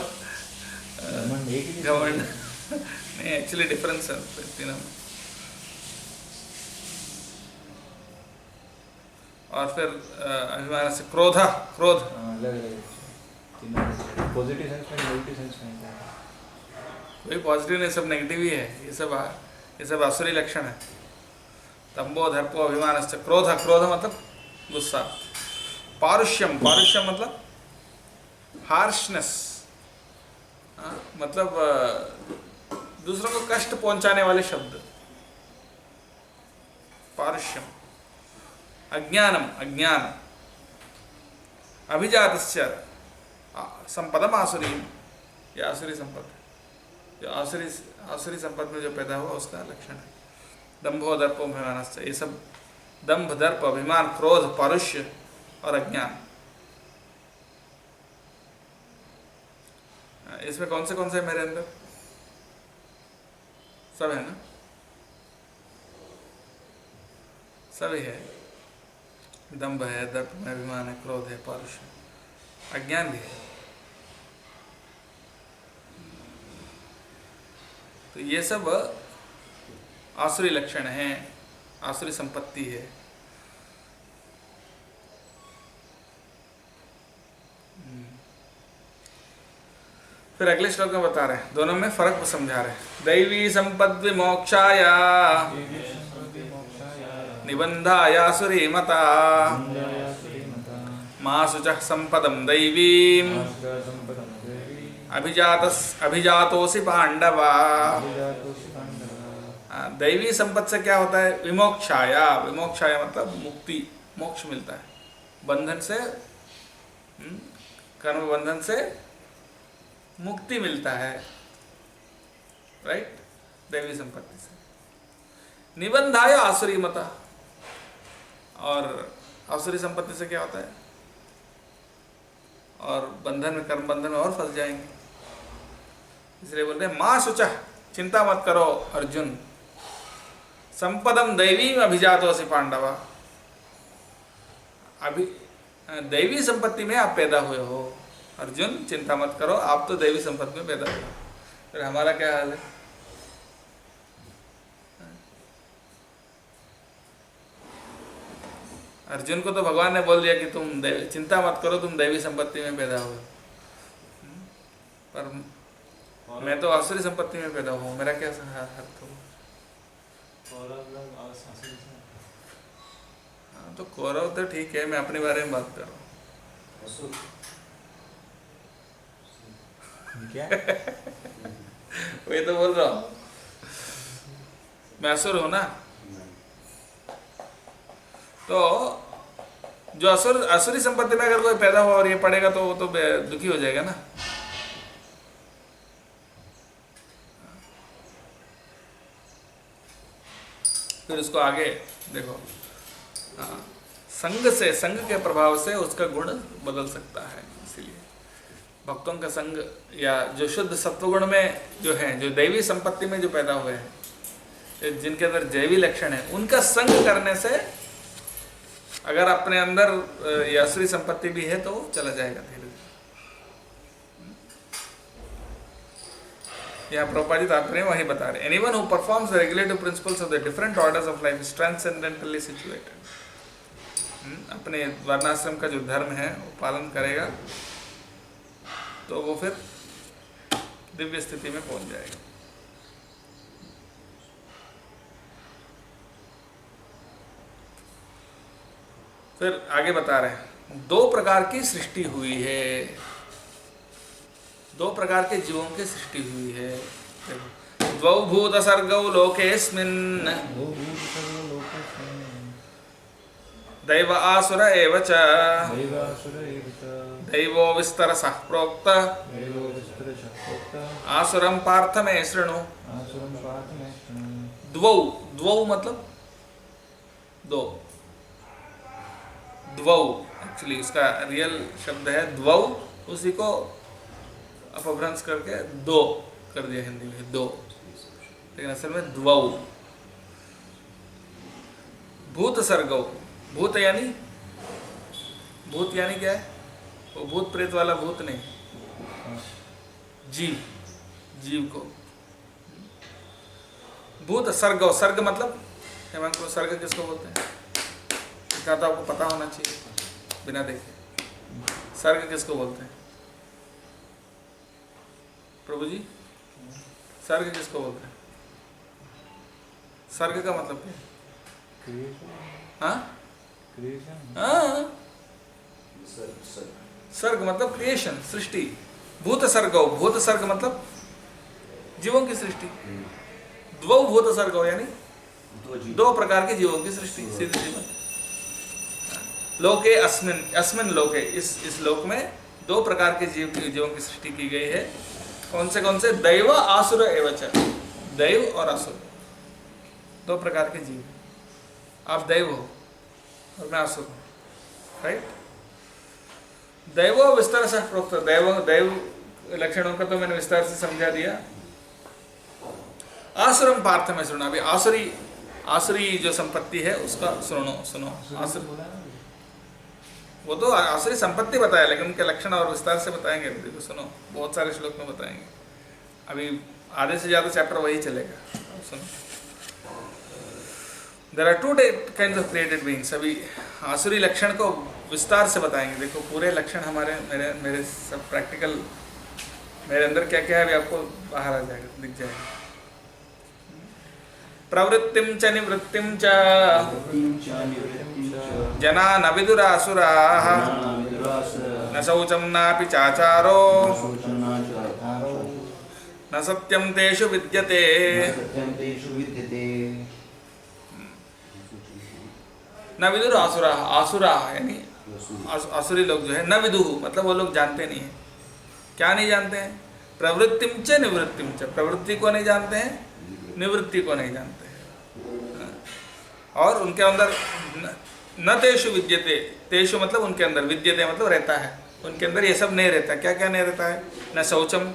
घमंड नहीं, एक्चुअली डिफरेंस है तीनों में। और फिर अभिमान से क्रोध, पॉजिटिव सेंस में, नेगेटिव सेंस में क्या है? कोई पॉजिटिव नहीं, सब नेगेटिव ही है। ये सब आसुरी लक्षण है। तंबो दर्पो अभिमानश्च, क्रोध, क्रोध मतलब गुस्सा। पारुष्यम, पारुष्यम मतलब हार्शनेस, मतलब दूसरों को कष्ट पहुंचाने वाले शब्द, पारुष्यम। अज्ञानम, अज्ञान। अभिजातस्य संपदम आसुरी, ये आसुरी संपद, जो आसुरी संपद में जो पैदा हुआ उसका लक्षण है। दंभो दर्प अभिमानश्च, ये सब दंभ, दर्प, अभिमान, क्रोध, पारुष्य और अज्ञान, इसमें कौन से मेरे अंदर? सब है ना? सभी है। दंभ है, दर्प में अभिमान है, क्रोध है, पारुष्य, अज्ञान भी है। तो ये सब आसुरी लक्षण हैं, आसुरी संपत्ति है। फिर अगले श्लोक में बता रहे हैं, दोनों में फर्क को समझा रहे हैं। दैवी संपद विमोक्षाय निबंधाय आसुरी मता मासुचः संपदम दैवीम अभिजातोसि पांडवा। दैवी संपत्ति से क्या होता है? विमोक्षाया, विमोक्षाया मतलब मुक्ति, मोक्ष मिलता है, बंधन से, कर्म बंधन से मुक्ति मिलता है, राइट, दैवी संपत्ति से। निबंधाय आसुरी मता, और आसुरी संपत्ति से क्या होता है? और बंधन में, कर्म बंधन में और फंस जाएंगे। इसलिए बोलते हैं मां शुचः, चिंता मत करो अर्जुन, संपदम दैवीम अभिजातोसि पांडवा, अभी दैवी संपत्ति में आप पैदा हुए हो अर्जुन, चिंता मत करो, आप तो दैवी संपत्ति में पैदा हुए। फिर हमारा क्या हाल है? अर्जुन को तो भगवान ने बोल दिया कि तुम चिंता मत करो, तुम दैवी संपत्ति में पैदा हुए, पर मैं तो आसुरी संपत्ति में पैदा हुआ, मेरा क्या अर्थ होगा? हाँ, तो कौरव तो ठीक है, मैं अपने बारे में बात कर रहा हूँ। क्या? वही तो बोल रहा हूँ, मैं असुर हूं ना। तो जो आसुरी संपत्ति में अगर कोई पैदा हुआ और ये पढ़ेगा तो वो तो दुखी हो जाएगा ना। फिर उसको आगे देखो, संग से, संग के प्रभाव से उसका गुण बदल सकता है। इसीलिए भक्तों का संग, या जो शुद्ध सत्वगुण में जो है, जो दैवी संपत्ति में जो पैदा हुए हैं, जिनके अंदर दैवी लक्षण है, उनका संग करने से अगर अपने अंदर ये आसुरी संपत्ति भी है तो चला जाएगा धीरे धीरे। यहाँ प्रभुपाद जी तात्पर्य वही बता रहे, anyone who performs the regulative principles of the different orders of life is transcendentally situated. अपने वर्णाश्रम का जो धर्म है वो पालन करेगा तो वो फिर दिव्य स्थिति में पहुंच जाएगा। फिर आगे बता रहे हैं, दो प्रकार की सृष्टि हुई है, दो प्रकार के जीवों की सृष्टि हुई है। द्वौ भूत सर्गौ लोकेस्मिन् दैव आसुर एव च दैवो विस्तरसः प्रोक्त आसुरं पार्थ मे शृणु। द्वौ, द्वौ मतलब दो, द्वौ एक्चुअली इसका रियल शब्द है द्वौ, उसी को अपभ्रंश करके दो कर दिया हिंदी में, दो, लेकिन असल में द्वौ। भूत सर्गौ, भूत यानी क्या है? वो भूत प्रेत वाला भूत नहीं, जीव, जीव को भूत सर्गौ। सर्ग मतलब हेमंत को सर्ग किसको बोलते हैं? इसका तो आपको पता होना चाहिए बिना देखे। सर्ग किसको बोलते हैं? प्रभु जी, सर्ग किसको बोलते हैं? सर्ग का मतलब क्या है? हाँ क्रिएशन। हाँ, सर्ग मतलब क्रिएशन, सृष्टि। भूत सर्गो, भूत सर्ग मतलब जीवों की सृष्टि। द्वौ भूत सर्गो यानी दो प्रकार के जीवों की सृष्टि, सीधी सी बात। लोके अस्मिन, अस्मिन लोके, इस लोक में दो प्रकार के जीवों की सृष्टि की गई है। कौन से? दैव आसुर एवच, दैव और असुर, दो प्रकार के जीव। आप दैव हो और मैं असुर हूँ, राइट? दैव विस्तार से प्रोक्त, दैव लक्षणों का तो मैंने विस्तार से समझा दिया। आसुरम पार्थ में सुना। अभी आसुरी जो संपत्ति है उसका सुनो। आसुर, वो तो आसुरी संपत्ति बताया, लेकिन उनके लक्षण और विस्तार से बताएंगे। देखो सुनो, बहुत सारे श्लोक में बताएंगे। अभी आधे से ज्यादा चैप्टर वही चलेगा। सुनो, there are 2 kinds of created beings. अभी आसुरी लक्षण को विस्तार से बताएंगे। देखो पूरे लक्षण हमारे मेरे सब प्रैक्टिकल, मेरे अंदर क्या क्या है अभी आपको बाहर आ जाएगा, दिख जाएगा। प्रवृत्तिं च निवृत्तिं च जना न विदुरासुराः न शौचं नापि चाचारो न सत्यं तेषु विद्यते। न विदुरासुराः, आसुराः यानी आसुरी लोग जो है, न विदुः मतलब वो लोग जानते नहीं है। क्या नहीं जानते हैं? प्रवृत्तिं च निवृत्तिं च, प्रवृत्ति को नहीं जानते हैं, निवृत्ति को नहीं जानते हैं। और उनके अंदर न तेषु विद्यते, तेषु मतलब उनके अंदर, विद्यते मतलब रहता है, उनके अंदर ये सब नहीं रहता। क्या क्या नहीं रहता है? न शौचम,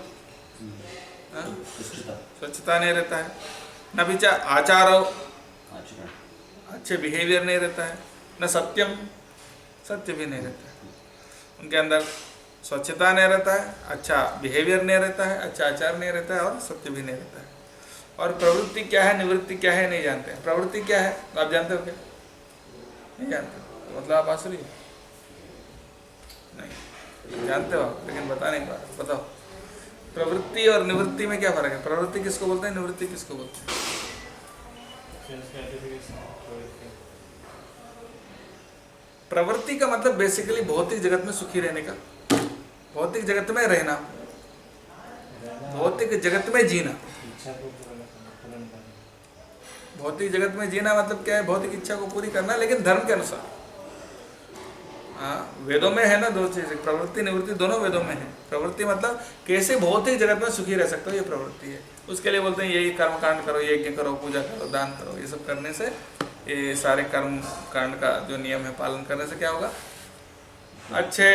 स्वच्छता नहीं रहता है, न भी आचारो, अच्छे बिहेवियर नहीं रहता है, न सत्यम, सत्य भी नहीं रहता है। उनके अंदर स्वच्छता नहीं रहता है, अच्छा बिहेवियर नहीं रहता है, अच्छा आचार नहीं रहता है, और सत्य भी नहीं रहता है। और प्रवृत्ति क्या है, निवृत्ति क्या है, नहीं जानते हैं। प्रवृत्ति क्या है आप जानते हो क्या? नहीं जानते, तो मतलब आप आसुरी हो? नहीं जानते हो आप, लेकिन बता नहीं पा रहे। बताओ, प्रवृत्ति और निवृत्ति में क्या फर्क है? प्रवृत्ति किसको बोलते हैं, निवृत्ति किसको बोलते हैं? प्रवृत्ति का मतलब बेसिकली भौतिक जगत में सुखी रहने का, भौतिक जगत में रहना, भौतिक जगत में जीना। भौतिक जगत में जीना मतलब क्या है? भौतिक इच्छा को पूरी करना, लेकिन धर्म के अनुसार। हाँ, वेदों में है ना दो चीजें, प्रवृत्ति निवृत्ति दोनों वेदों में है। प्रवृत्ति मतलब कैसे भौतिक जगत में सुखी रह सकते हो, ये प्रवृत्ति है। उसके लिए बोलते हैं यही कर्म कांड करो, यज्ञ करो, पूजा करो, दान करो। ये सब करने से, ये सारे कर्म कांड का जो नियम है पालन करने से क्या होगा? अच्छे,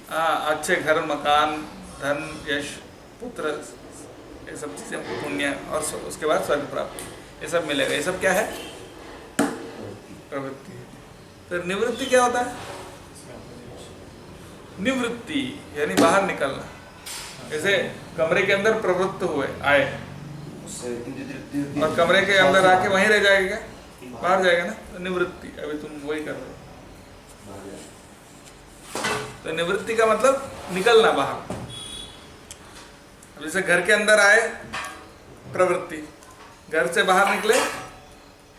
हाँ, अच्छे घर, मकान, धन, यश, पुत्र, ये सब चीजें, पुण्य, और उसके बाद स्वर्ग प्राप्ति, ये सब मिलेगा। ये सब क्या है? प्रवृत्ति। फिर निवृत्ति क्या होता है? निवृत्ति यानी बाहर निकलना। जैसे कमरे के अंदर प्रवृत्त हुए, आए, और कमरे के अंदर आके वहीं रह जाएगा, बाहर जाएगा ना, तो निवृत्ति। अभी तुम वही कर रहे हो, तो निवृत्ति का मतलब निकलना बाहर। जैसे घर के अंदर आए प्रवृत्ति, घर से बाहर निकले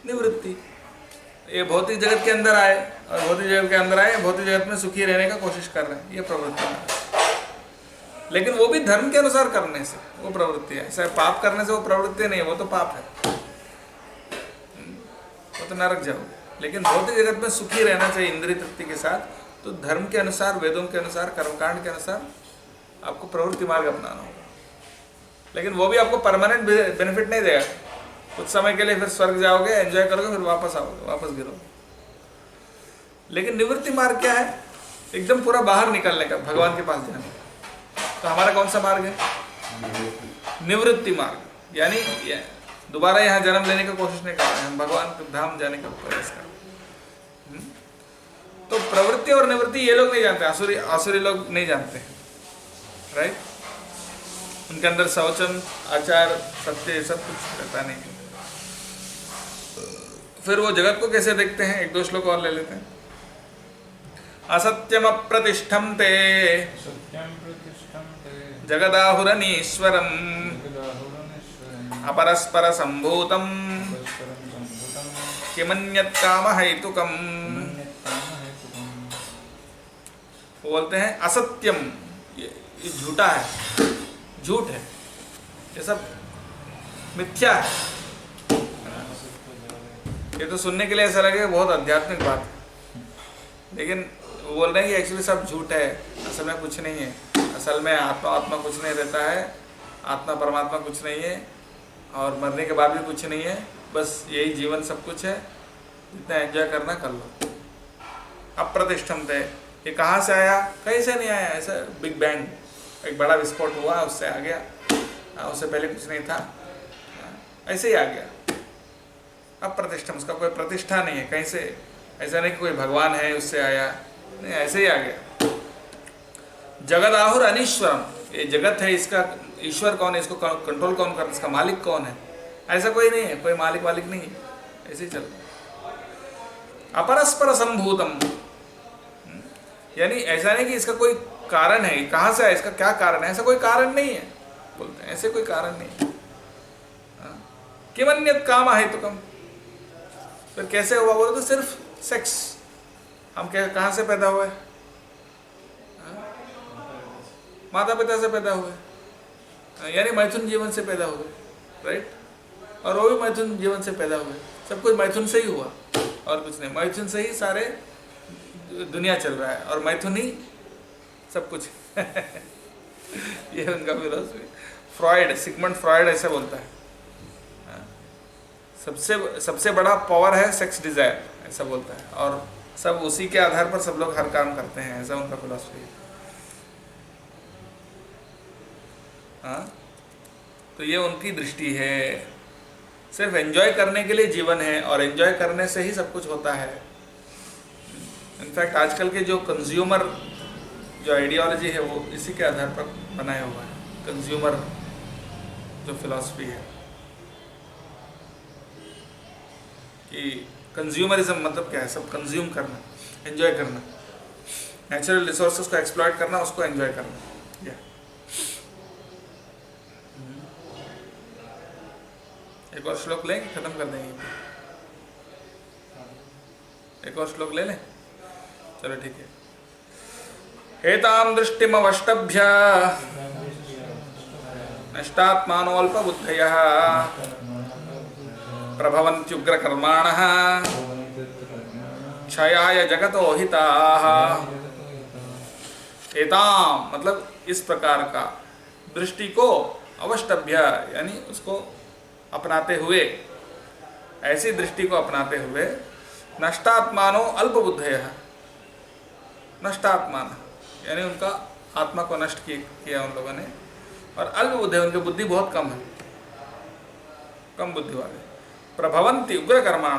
निवृत्ति। ये भौतिक जगत के अंदर आए, और भौतिक जगत के अंदर आए, भौतिक जगत में सुखी रहने का कोशिश कर रहे हैं, ये प्रवृत्ति है। लेकिन वो भी धर्म के अनुसार करने से वो प्रवृत्ति है। ऐसा पाप करने से वो प्रवृत्ति नहीं है, वो तो पाप है, वो तो नरक जाओगे। लेकिन भौतिक जगत में सुखी रहना चाहिए इंद्रिय तृप्ति के साथ, तो धर्म के अनुसार, वेदों के अनुसार, कर्मकांड के अनुसार आपको प्रवृत्ति मार्ग अपनाना होगा। लेकिन वो भी आपको परमानेंट बेनिफिट नहीं देगा। कुछ समय के लिए फिर स्वर्ग जाओगे, एंजॉय करोगे, फिर वापस आओगे, वापस गिरोगे। लेकिन निवृत्ति मार्ग क्या है? एकदम पूरा बाहर निकलने का, भगवान के पास जाने का। तो हमारा कौन सा मार्ग है? निवृत्ति मार्ग। यानी दोबारा यहाँ जन्म लेने की कोशिश नहीं कर रहे हैं, हम भगवान के धाम जाने का प्रयास कर रहे हैं। तो प्रवृत्ति और निवृत्ति ये लोग नहीं जानते, आसुरी लोग नहीं जानते, राइट? उनके अंदर शौचम, आचार, सत्य, सब कुछ रहता नहीं। फिर वो जगत को कैसे देखते हैं? एक दो श्लोक और ले लेते हैं। असत्यम अप्रतिष्ठम ते जगदाहुरनीश्वरम् अपरस्पर संभूतम् किमन्यत् कामहैतुकम्। वो बोलते हैं असत्यम, ये झूठा है, झूठ है, ये सब मिथ्या है। ये तो सुनने के लिए ऐसा लगे बहुत आध्यात्मिक बात है, लेकिन वो बोल रहे हैं कि एक्चुअली सब झूठ है, असल में कुछ नहीं है। असल में आत्मा कुछ नहीं रहता है, आत्मा परमात्मा कुछ नहीं है, और मरने के बाद भी कुछ नहीं है, बस यही जीवन सब कुछ है, जितना एंजॉय करना कर लो। अप्रतिष्ठम थे, ये कहाँ से आया? कहीं से नहीं आया, ऐसा बिग बैंग, एक बड़ा विस्फोट हुआ, उससे आ गया, उससे पहले कुछ नहीं था, ऐसे ही आ गया। अप्रतिष्ठम, उसका कोई प्रतिष्ठा नहीं है कहीं से, ऐसा नहीं कि कोई भगवान है उससे आया, नहीं, ऐसे ही आ गया। जगदाहुर अनीश्वरम, ये जगत है, इसका ईश्वर कौन है, इसको कंट्रोल कौन कर, इसका मालिक कौन है? ऐसा कोई नहीं है, कोई मालिक नहीं है, ऐसे ही चल रहा है। अपरस्पर संभूतम, यानी ऐसा नहीं कि इसका कोई कारण है, कहाँ से है, इसका क्या कारण है, ऐसा कोई कारण नहीं है, बोलते हैं ऐसे कोई कारण नहीं है। किमन्यत् काम हेतुकम, फिर कैसे हुआ? बोले तो सिर्फ सेक्स। हम कहाँ से पैदा हुए? माता पिता से पैदा हुए, यानी मैथुन जीवन से पैदा हुए, राइट? और वो भी मैथुन जीवन से पैदा हुए, सब कुछ मैथुन से ही हुआ और कुछ नहीं। मैथुन से ही सारे दुनिया चल रहा है, और मैथुन ही सब कुछ ये उनका फिलॉसफी। फ्रॉइड, सिगमंड फ्रॉइड ऐसा बोलता है, सबसे बड़ा पावर है सेक्स डिजायर, ऐसा बोलता है, और सब उसी के आधार पर सब लोग हर काम करते हैं, ऐसा उनका फिलॉसफी है। हाँ, तो ये उनकी दृष्टि है, सिर्फ एंजॉय करने के लिए जीवन है, और एंजॉय करने से ही सब कुछ होता है। इनफैक्ट आजकल के जो कंज्यूमर जो आइडियोलॉजी है वो इसी के आधार पर बनाया हुआ है, कंज्यूमर जो फिलॉसफी है कि कंज्यूमरिज्म मतलब क्या है, सब कंज्यूम करना, एंजॉय करना, नेचुरल रिसोर्सेज को एक्सप्लॉइट करना, उसको एंजॉय करना। एक और श्लोक लें, खत्म कर देंगे। एक और श्लोक ले लें, चलो ठीक है। एतां दृष्टिमवष्टभ्य नष्टात्मानोऽल्पबुद्धयः प्रभवन्त्युग्रकर्माणः क्षयाय जगतो हिताः। एतां मतलब इस प्रकार का, दृष्टि को, अवष्टभ्य यानी उसको अपनाते हुए, ऐसी दृष्टि को अपनाते हुए, नष्टात्मानो अल्पबुद्धयः, नष्टात्मान यानी उनका आत्मा को नष्ट किया उन लोगों ने, और अल्पबुद्धि उनकी बुद्धि बहुत कम है, कम बुद्धि वाले। प्रभवन्ति उग्र कर्माण,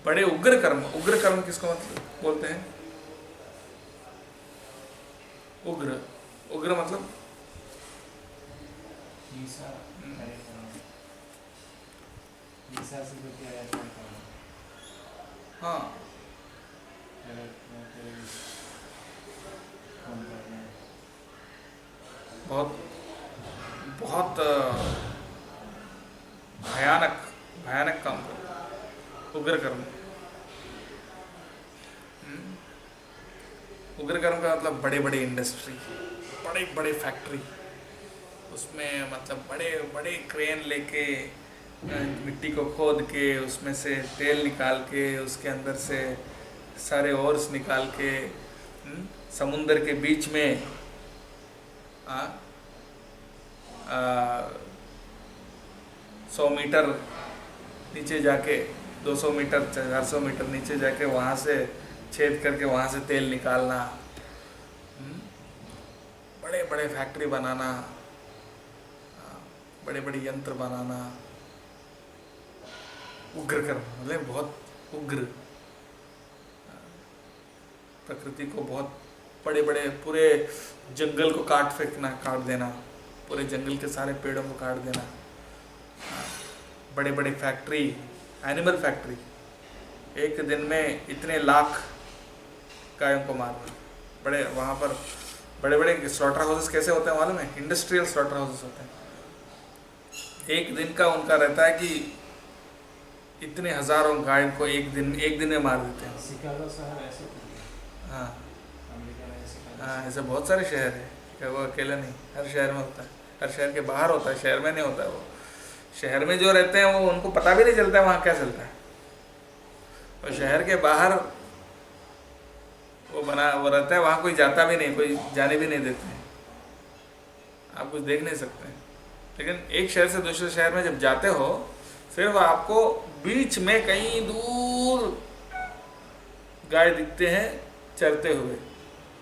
बड़े उग्र कर्म। उग्र कर्म किसको मतलब बोलते हैं? उग्र, उग्र मतलब हाँ, बहुत बहुत भयानक काम कर, उग्र कर्म। उग्र कर्म का मतलब बड़े बड़े इंडस्ट्री, बड़े बड़े फैक्ट्री, उसमें मतलब बड़े बड़े क्रेन लेके मिट्टी को खोद के उसमें से तेल निकाल के, उसके अंदर से सारे ओर्स निकाल के, समुंदर के बीच में 100 मीटर नीचे जाके, 200 मीटर 400 मीटर नीचे जाके वहाँ से छेद करके वहाँ से तेल निकालना, बड़े बड़े फैक्ट्री बनाना, बड़े बड़े यंत्र बनाना। उग्र कर्म मतलब बहुत उग्र, प्रकृति को बहुत बड़े बड़े, पूरे जंगल को काट देना, पूरे जंगल के सारे पेड़ों को काट देना, बड़े बड़े फैक्ट्री, एनिमल फैक्ट्री, एक दिन में इतने लाख गायों को मारना, बड़े वहाँ पर बड़े बड़े स्लॉटर हाउसेस कैसे होते हैं मालूम है? इंडस्ट्रियल स्लॉटर हाउसेस होते हैं। एक दिन का उनका रहता है कि इतने हज़ारों गाय को एक दिन में मार देते हैं। शिकागो शहर ऐसे हाँ अमेरिका में शिकागो हाँ, ऐसे बहुत सारे शहर हैं क्या वो अकेला नहीं, हर शहर में होता है, हर शहर के बाहर होता है, शहर में नहीं होता है। वो शहर में जो रहते हैं वो उनको पता भी नहीं चलता है वहाँ क्या चलता है, और शहर के बाहर वो रहता है, वहाँ कोई जाता भी नहीं, कोई जाने भी नहीं देते हैं, आप कुछ देख नहीं सकते हैं। लेकिन एक शहर से दूसरे शहर में जब जाते हो फिर वो आपको बीच में कहीं दूर गाय दिखते हैं चरते हुए,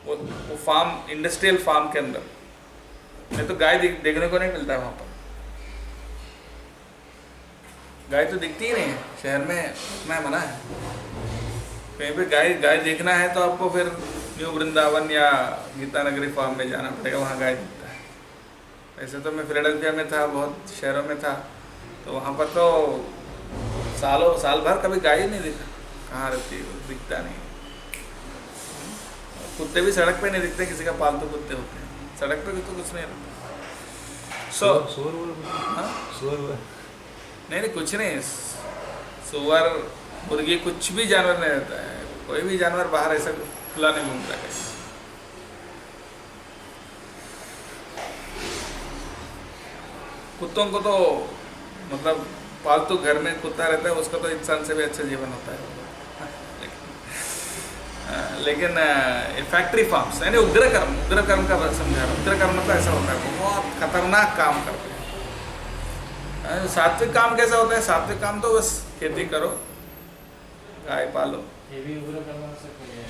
वो फार्म, इंडस्ट्रियल फार्म के अंदर। नहीं तो गाय देखने को नहीं मिलता है वहाँ पर, गाय तो दिखती ही नहीं है शहर में, इतना मना है। कहीं पे गाय देखना है तो आपको फिर न्यू वृंदावन या गीता नगरी फार्म में जाना पड़ेगा, वहाँ गाय दिखता है। वैसे तो मैं फिलाडेल्फिया में था, बहुत शहरों में था, तो वहाँ पर तो साल भर कभी गाय ही नहीं दिखा, कहाँ रहती है, दिखता नहीं। कुत्ते भी सड़क पे नहीं दिखते, किसी का पालतू कुत्ते होते हैं सड़क पे भी, तो कुछ नहीं रहता। सुअर नहीं कुछ नहीं, सुअर मुर्गी कुछ भी जानवर नहीं रहता है, कोई भी जानवर बाहर ऐसा खुला नहीं घूमता है। कुत्तों को तो मतलब पालतू घर में कुत्ता रहता है, उसका तो इंसान से भी अच्छा जीवन होता है। लेकिन फैक्ट्री फार्म्स यानी उग्र कर्म का समझा रहा हूँ। उग्र कर्म मतलब ऐसा होता है बहुत खतरनाक काम करते हैं। सात्विक काम कैसा होता है? सात्विक काम तो बस खेती करो, गाय पालो। ये भी उग्र कर्म से कोई है,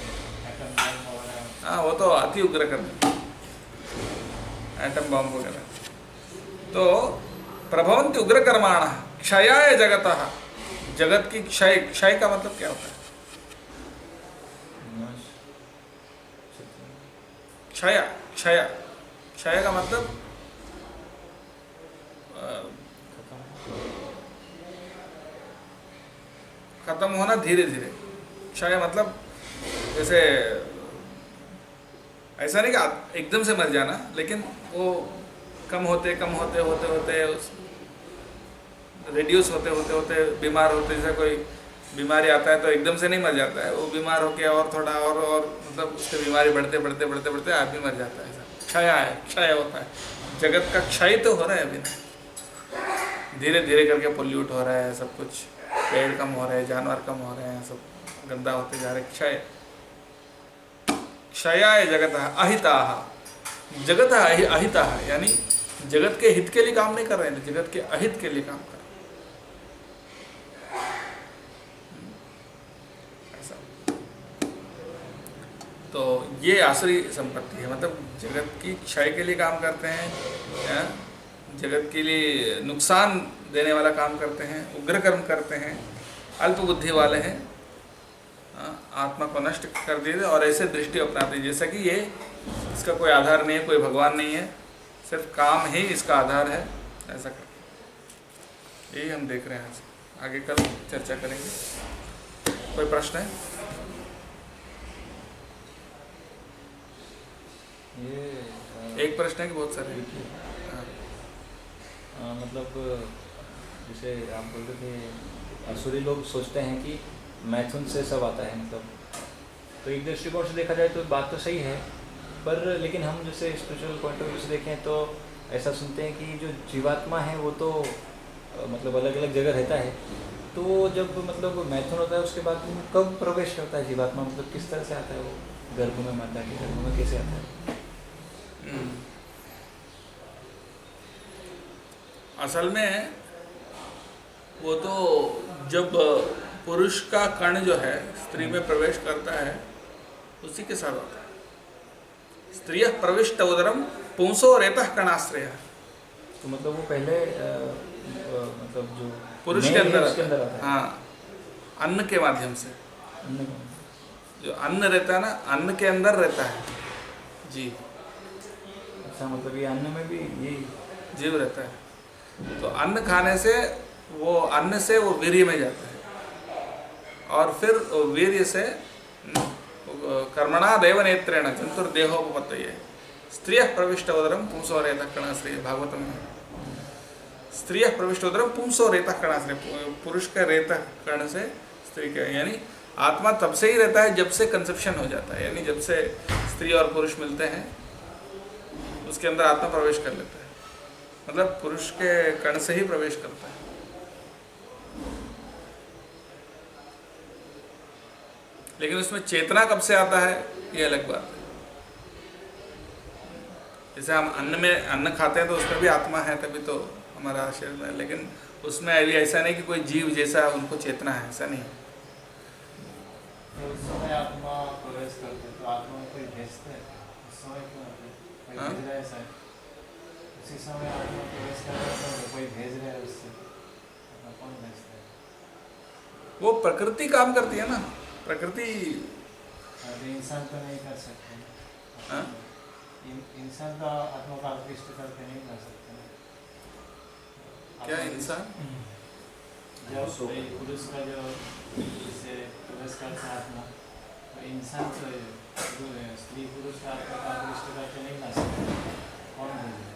एटम बम वगैरह। हाँ वो तो अति उग्र कर्म, एटम बम वगैरह। तो प्रभवन्ति उग्र कर्माण क्षयाय जगतः, जगत की क्षय का मतलब क्या होता है? क्षय का मतलब खत्म होना धीरे धीरे। क्षय मतलब जैसे ऐसा नहीं कि आप एकदम से मर जाना, लेकिन वो कम होते रिड्यूस होते बीमार होते, जैसे कोई बीमारी आता है तो एकदम से नहीं मर जाता है, वो बीमार होके और थोड़ा और मतलब उसकी बीमारी बढ़ते आदमी मर जाता है। ऐसा क्षय होता है। जगत का क्षय तो हो रहा है अभी, धीरे धीरे करके पोल्यूट हो रहा है सब कुछ, पेड़ कम हो रहे हैं, जानवर कम हो रहे हैं, सब गंदा होते जा रहे। क्षयाय जगतः अहिताः, जगत अहिताः यानी जगत के हित के लिए काम नहीं कर रहे हैं, जगत के अहित के लिए काम कर रहे हैं। तो ये आसुरी संपत्ति है, मतलब जगत की क्षय के लिए काम करते हैं, जगत के लिए नुकसान देने वाला काम करते हैं, उग्र कर्म करते हैं, अल्प बुद्धि वाले हैं, आत्मा को नष्ट कर दिए और ऐसे दृष्टि अपनाते हैं जैसा कि ये इसका कोई आधार नहीं है, कोई भगवान नहीं है, सिर्फ काम ही इसका आधार है, ऐसा करके यही हम देख रहे हैं। आगे कल चर्चा करेंगे। कोई प्रश्न है? ये एक प्रश्न है कि बहुत सारे? मतलब जैसे आप बोलते थे असुरी लोग सोचते हैं कि मैथुन से सब आता है, मतलब तो एक दृष्टिकोण से देखा जाए तो बात तो सही है, पर लेकिन हम जैसे स्पिरिचुअल पॉइंट ऑफ व्यू से देखें तो ऐसा सुनते हैं कि जो जीवात्मा है वो तो मतलब अलग अलग जगह रहता है, तो जब मतलब मैथुन होता है उसके बाद कब प्रवेश करता है जीवात्मा, मतलब किस तरह से आता है वो गर्भ में, माता के गर्भ में कैसे आता है? असल में वो तो जब पुरुष का कण जो है स्त्री में प्रवेश करता है उसी के साथ होता है। स्त्रियः प्रविष्ट उदरम पुंसो रेतः कणाश्रय। तो मतलब वो पहले मतलब जो पुरुष के अंदर आता है। हाँ, अन्न के माध्यम से, जो अन्न रहता है ना, अन्न के अंदर रहता है जी। अच्छा, मतलब ये अन्न में भी ये जीव रहता है, तो अन्न खाने से वो अन्न से वो वीर्य में जाता है और फिर वीर्य से कर्मणा दैवनेत्रेण जंतुर्देहोपपत्तये स्त्रियः प्रविष्ट उदरम पुंसो रेतः कणाश्रय भागवतम में स्त्रियः प्रविष्ट उदरम पुंसो रेतः कणाश्रय पुरुष का रेतः कण से स्त्री का यानी आत्मा तब से ही रहता है जब से कंसेप्शन हो जाता है, यानी जब से स्त्री और पुरुष मिलते हैं उसके अंदर आत्मा प्रवेश कर लेता है, मतलब पुरुष के कण से ही प्रवेश करता है। लेकिन उसमें चेतना कब से आता है ये अलग बात है। जैसे हम अन्न खाते हैं तो उसमें भी आत्मा है तभी तो हमारा शरीर में, लेकिन उसमें अभी ऐसा नहीं कि कोई जीव जैसा उनको चेतना है, ऐसा नहीं है। तो उस समय आत्मा प्रवेश करते हैं तो आत्मा में कोई भेजते हैं उस समय क्यों कोई भेज रहा है ऐसा है? उसी समय आत्मा प्रवेश कर रहा है तो कोई भेज रहा है उससे, कौन भेजता है? वो प्रकृति काम करती है ना, प्रकृति। इंसान तो नहीं कर सकते, इंसान तो आत्मा का आकृष्ट करके नहीं कर सकते। क्या इंसान जब पुरुष का जो जिससे प्रवेश करता है आत्मा, तो इंसान तो स्त्री पुरुष का आत्मा का आकृष्ट करके नहीं ला सकते, कौन भेजे?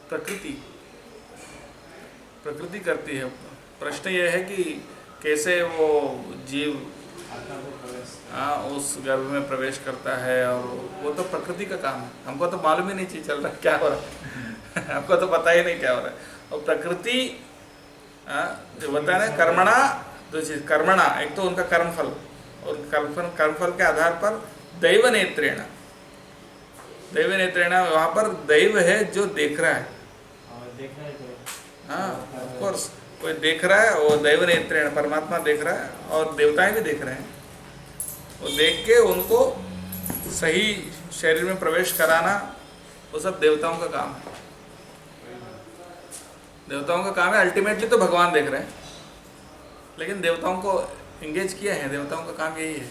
प्रकृति प्रकृति करती है। प्रश्न ये है कि कैसे वो जीव आत्मा को प्रवेश उस गर्भ में प्रवेश करता है, और वो तो प्रकृति का काम है। हमको तो मालूम ही नहीं चीज चल रहा है क्या हो रहा है हमको तो पता ही नहीं क्या हो रहा है। और प्रकृति जो बताया ना कर्मणा, दो चीज कर्मणा, एक तो उनका कर्मफल, और कर्मफल के आधार पर दैव नेत्रेण वहाँ पर दैव है जो देख रहा है। देख रहा है कोई? हाँ ऑफ कोर्स, कोई देख रहा है, वो दैव नेत्रेण परमात्मा देख रहा है, और देवताएं भी देख रहे हैं। वो देख के उनको सही शरीर में प्रवेश कराना, वो सब देवताओं का काम है। देवताओं का काम है। अल्टीमेटली तो भगवान देख रहे हैं, लेकिन देवताओं को एंगेज किया है। देवताओं का काम यही है।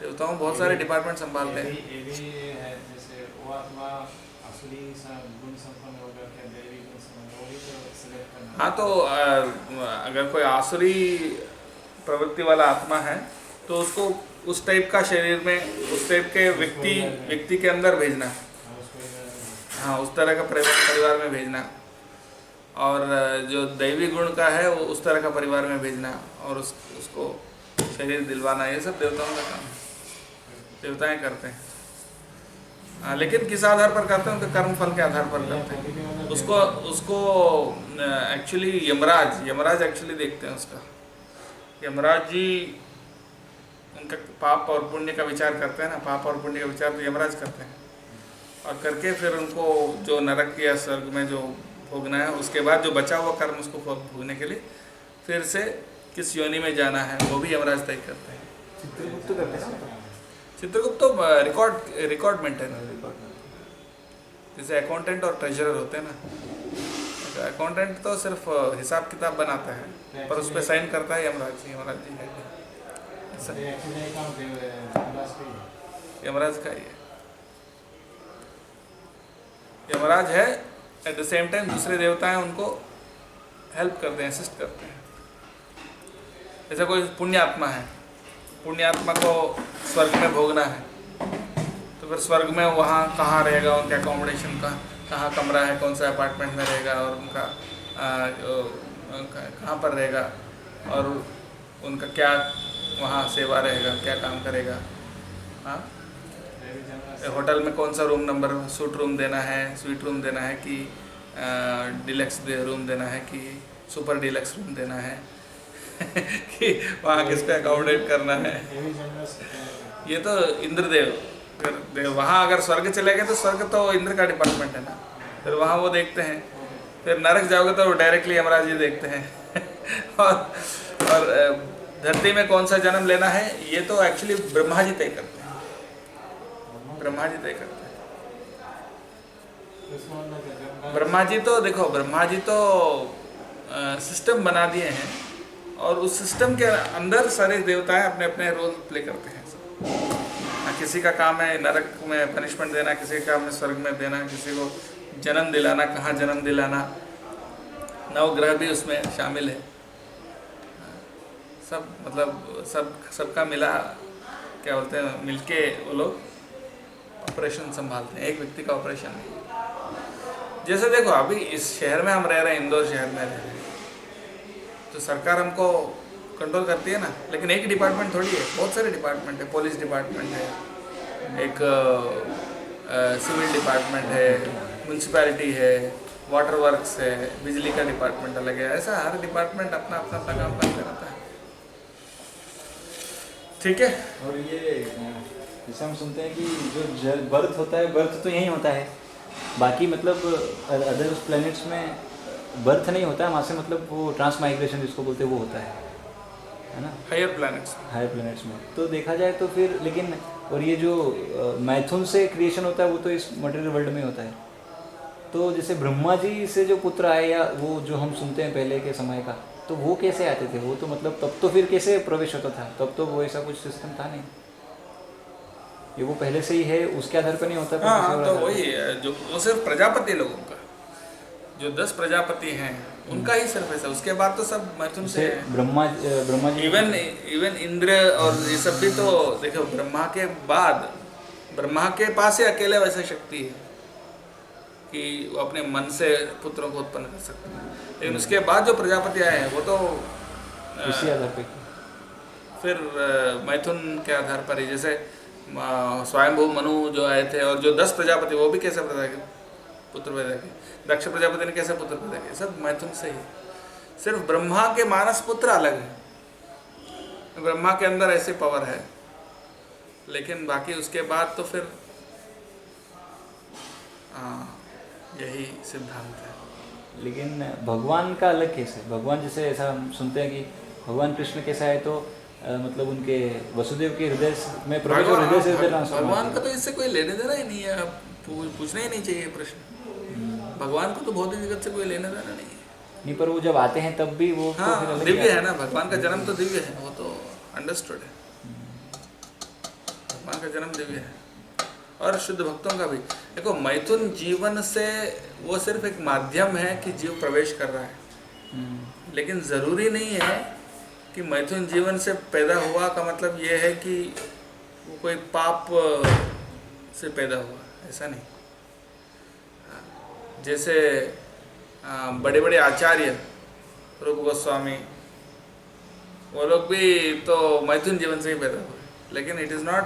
देवताओं बहुत सारे डिपार्टमेंट संभालते हैं। ये भी है, जैसे वो आत्मा असली गुण संपन्न होगा क्या, दैवी गुण संपन्न, वो भी तो सिलेक्ट करना। हाँ, तो अगर कोई आसुरी प्रवृत्ति वाला आत्मा है तो उसको उस टाइप का शरीर में, उस टाइप के व्यक्ति के अंदर भेजना। हाँ, उस तरह का परिवार में भेजना। और जो दैवी गुण का है वो उस तरह का परिवार में भेजना, और उसको शरीर दिलवाना, ये सब देवताओं का काम है। देवताएं करते हैं। हाँ, लेकिन किस आधार पर करते हैं? उनके कर्म फल के आधार पर करते हैं। उसको एक्चुअली यमराज एक्चुअली देखते हैं उसका। यमराज जी उनका पाप और पुण्य का विचार करते हैं ना, पाप और पुण्य का विचार तो यमराज करते हैं, और करके फिर उनको जो नरक या स्वर्ग में जो भोगना है, उसके बाद जो बचा हुआ कर्म उसको भोगने के लिए फिर से किस योनि में जाना है वो भी यमराज तय करते हैं। चित्रगुप्त करते हैं ना, चित्रगुप्त तो रिकॉर्ड मेंटेन, जैसे अकाउंटेंट और ट्रेजरर होते हैं ना। अकाउंटेंट तो सिर्फ हिसाब किताब बनाता है, पर उस पर साइन करता है यमराज जी है। यमराज का ही है। यमराज है, एट द सेम टाइम दूसरे देवता हैं उनको हेल्प करते हैं, असिस्ट करते हैं। जैसे कोई पुण्यात्मा है, पुण्यात्मा को स्वर्ग में भोगना है, तो फिर स्वर्ग में वहाँ कहाँ रहेगा, उनके अकोमोडेशन का कहाँ कमरा है, कौन सा अपार्टमेंट में रहेगा, और उनका कहाँ पर रहेगा, और उनका क्या वहाँ सेवा रहेगा, क्या काम करेगा। हाँ, होटल में कौन सा रूम नंबर, सूट रूम देना है, स्वीट रूम देना है, कि डिलक्स रूम देना है, कि सुपर डिलक्स रूम देना है कि वहाँ किसको अकोमोडेट करना है। ये तो इंद्रदेव। वहाँ अगर स्वर्ग चले गए तो स्वर्ग तो इंद्र का डिपार्टमेंट है ना, फिर वहाँ वो देखते हैं। फिर नरक जाओगे तो डायरेक्टली यमराज जी देखते हैं। और धरती में कौन सा जन्म लेना है ये तो एक्चुअली ब्रह्मा जी तय करते हैं। ब्रह्मा जी तय करते हैं। ब्रह्मा जी तो देखो, ब्रह्मा जी तो सिस्टम बना दिए हैं, और उस सिस्टम के अंदर सारे देवताएं अपने अपने रोल प्ले करते हैं। किसी का काम है नरक में पनिशमेंट देना, किसी का काम है स्वर्ग में देना, किसी को जन्म दिलाना, कहाँ जन्म दिलाना। नवग्रह भी उसमें शामिल है। सब मतलब सबका मिला, क्या बोलते हैं, मिलके वो लोग ऑपरेशन संभालते हैं, एक व्यक्ति का ऑपरेशन नहीं। जैसे देखो अभी इस शहर में हम रह रहे हैं, इंदौर शहर में रह रहे हैं, तो सरकार हमको कंट्रोल करती है ना, लेकिन एक डिपार्टमेंट थोड़ी है, बहुत सारे डिपार्टमेंट है। पुलिस डिपार्टमेंट है, एक सिविल डिपार्टमेंट है, म्यूनसिपैलिटी है, वाटर वर्क्स है, बिजली का डिपार्टमेंट अलग है। ऐसा हर डिपार्टमेंट अपना अपना अपना काम करते रहता है। ठीक है। और ये जैसे हम सुनते हैं कि जो बर्थ होता है, बर्थ तो यहीं होता है, बाकी मतलब अदर प्लैनेट्स में बर्थ नहीं होता है, वहाँ से मतलब वो ट्रांस माइग्रेशन जिसको बोलते हैं वो होता है ना, हायर प्लैनेट्स। हायर प्लैनेट्स में। तो देखा जाए तो फिर लेकिन और ये जो मैथुन से क्रिएशन होता है वो तो इस मटेरियल वर्ल्ड में होता है। तो जैसे ब्रह्मा जी से जो पुत्र आए, या वो जो हम सुनते हैं पहले के समय का, तो वो कैसे आते थे? वो तो मतलब तब तो फिर कैसे प्रवेश होता था? तब तो वो ऐसा कुछ सिस्टम था नहीं, ये वो पहले से ही है, उसके आधार पर नहीं होता था। हाँ, तो वही है, जो वो सिर्फ प्रजापति लोगों का, जो 10 प्रजापति हैं उनका ही सिर्फ ऐसा, उसके बाद तो सब मैथुन से ब्रह्मा जी, इवन इंद्र और ये सब भी तो देखो, ब्रह्मा के बाद ब्रह्मा के पास ही अकेले वैसा शक्ति है कि वो अपने मन से पुत्रों को उत्पन्न कर सकते हैं। लेकिन उसके बाद जो प्रजापति आए हैं वो तो उसी आधार पे फिर मैथुन के आधार पर ही, जैसे स्वयंभू मनु जो आए थे, और जो 10 प्रजापति वो भी कैसे पैदा किए, पुत्र पैदा किए। दक्ष प्रजापति ने कैसे पुत्र पैदा किए, सब मैथुन से ही। सिर्फ ब्रह्मा के मानस पुत्र अलग है, ब्रह्मा के अंदर ऐसी पावर है, लेकिन बाकी उसके बाद तो फिर यही सिद्धांत है। लेकिन भगवान का अलग कैसे? भगवान जैसे ऐसा हम सुनते हैं कि भगवान कृष्ण कैसा है, तो मतलब उनके वसुदेव के हृदय में प्रवेश और हृदय से हृदय ट्रांसफॉर्म। भगवान का तो इससे कोई लेने देना ही नहीं है, अब पूछना ही नहीं चाहिए प्रश्न। भगवान को तो भौतिक जगत से कोई लेने देना नहीं है। नहीं, पर वो जब आते हैं तब भी वो हाँ, तो फिर अलग दिव्य है ना, भगवान का जन्म तो दिव्य है, वो तो अंडरस्टूड है। भगवान का जन्म दिव्य है, और शुद्ध भक्तों का भी। देखो, मैथुन जीवन से वो सिर्फ एक माध्यम है कि जीव प्रवेश कर रहा है, लेकिन ज़रूरी नहीं है कि मैथुन जीवन से पैदा हुआ का मतलब ये है कि वो कोई पाप से पैदा हुआ, ऐसा नहीं। जैसे बड़े बड़े आचार्य, रूप गोस्वामी, वो लोग भी तो मैथुन जीवन से ही पैदा हुए, लेकिन इट इज़ नॉट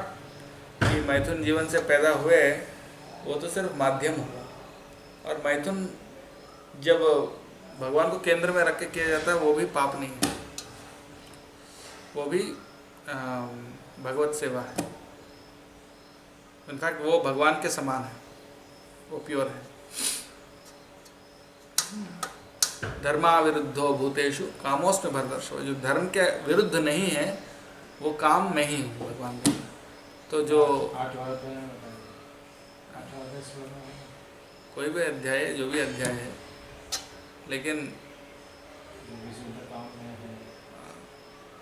कि मैथुन जीवन से पैदा हुए, वो तो सिर्फ माध्यम हुआ। और मैथुन जब भगवान को केंद्र में रख के किया जाता है, वो भी पाप नहीं है, वो भी भगवत सेवा है। इनफैक्ट वो भगवान के समान है, वो प्योर है। धर्मा विरुद्धो भूतेषु कामोस्मि भरतर्षभ, जो धर्म के विरुद्ध नहीं है वो काम में ही हूँ भगवान का। तो जो कोई भी अध्याय है, जो भी अध्याय है, लेकिन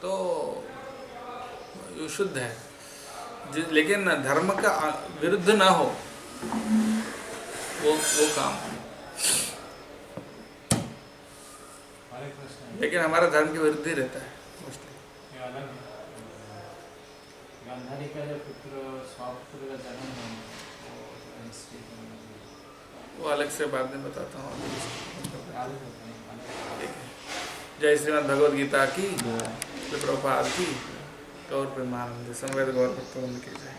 तो ये शुद्ध है, लेकिन धर्म का विरुद्ध ना हो, वो काम। लेकिन हमारा धर्म के विरुद्ध ही रहता है मोस्टली। गांधारी का जो पुत्र स्वापुत्र का जन्म है, वो अलग से बाद में बताता हूँ। ठीक है। जय श्रीमद् भगवद गीता की, प्रभुपाद की, गौर प्रेमानंद, समवेत गौर भक्तवृंद की जय।